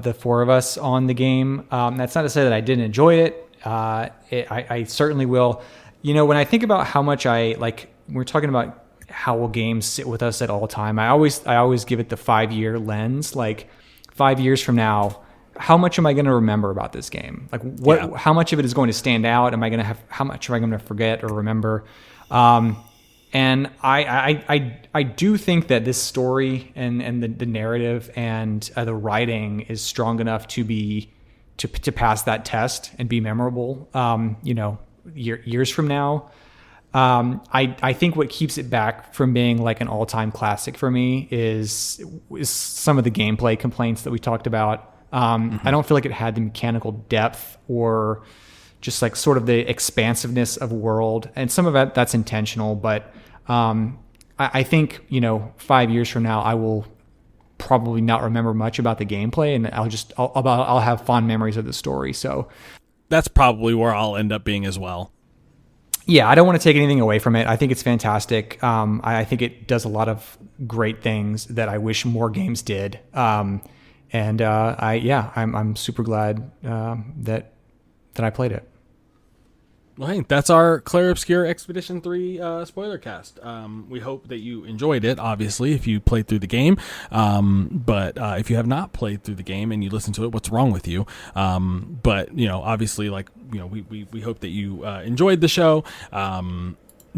the four of us on the game. That's not to say that I didn't enjoy it. I certainly will. You know, when I think about how much we're talking about how will games sit with us at all time, I always give it the 5-year lens. Like 5 years from now, how much am I going to remember about this game? Like how much of it is going to stand out? How much am I going to forget or remember? And I do think that this story and the narrative and the writing is strong enough to pass that test and be memorable. Years from now, I think what keeps it back from being like an all-time classic for me is some of the gameplay complaints that we talked about. I don't feel like it had the mechanical depth or just like sort of the expansiveness of world, and some of that's intentional, but I think 5 years from now I will probably not remember much about the gameplay, and I'll have fond memories of the story. So that's probably where I'll end up being as well. Yeah, I don't want to take anything away from it. I think it's fantastic. I think it does a lot of great things that I wish more games did. I'm super glad that I played it. Well, hey, that's our Clair Obscur Expedition 3 spoiler cast. We hope that you enjoyed it, obviously, if you played through the game. But if you have not played through the game and you listen to it, what's wrong with you? But, obviously, we hope that you enjoyed the show.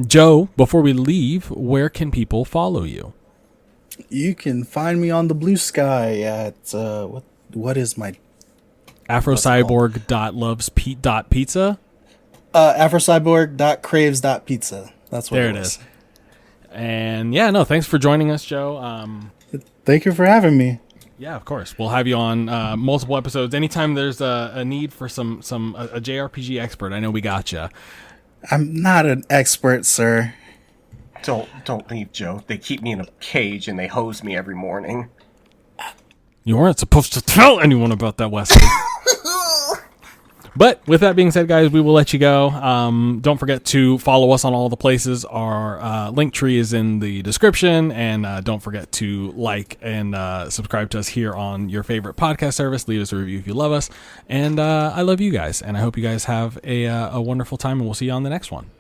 Joe, before we leave, where can people follow you? You can find me on the blue sky at, what is my... Afrocyborg.lovespete.pizza? Afrocyborg.craves.pizza. That's what it is. And thanks for joining us, Joe. Thank you for having me. Yeah, of course. We'll have you on multiple episodes. Anytime there's a need for a JRPG expert, I know we got you. I'm not an expert, sir. Don't leave, Joe. They keep me in a cage and they hose me every morning. You weren't supposed to tell anyone about that, Wesley. But with that being said, guys, we will let you go. Don't forget to follow us on all the places. Our link tree is in the description. And don't forget to like and subscribe to us here on your favorite podcast service. Leave us a review if you love us. And I love you guys. And I hope you guys have a wonderful time. And we'll see you on the next one.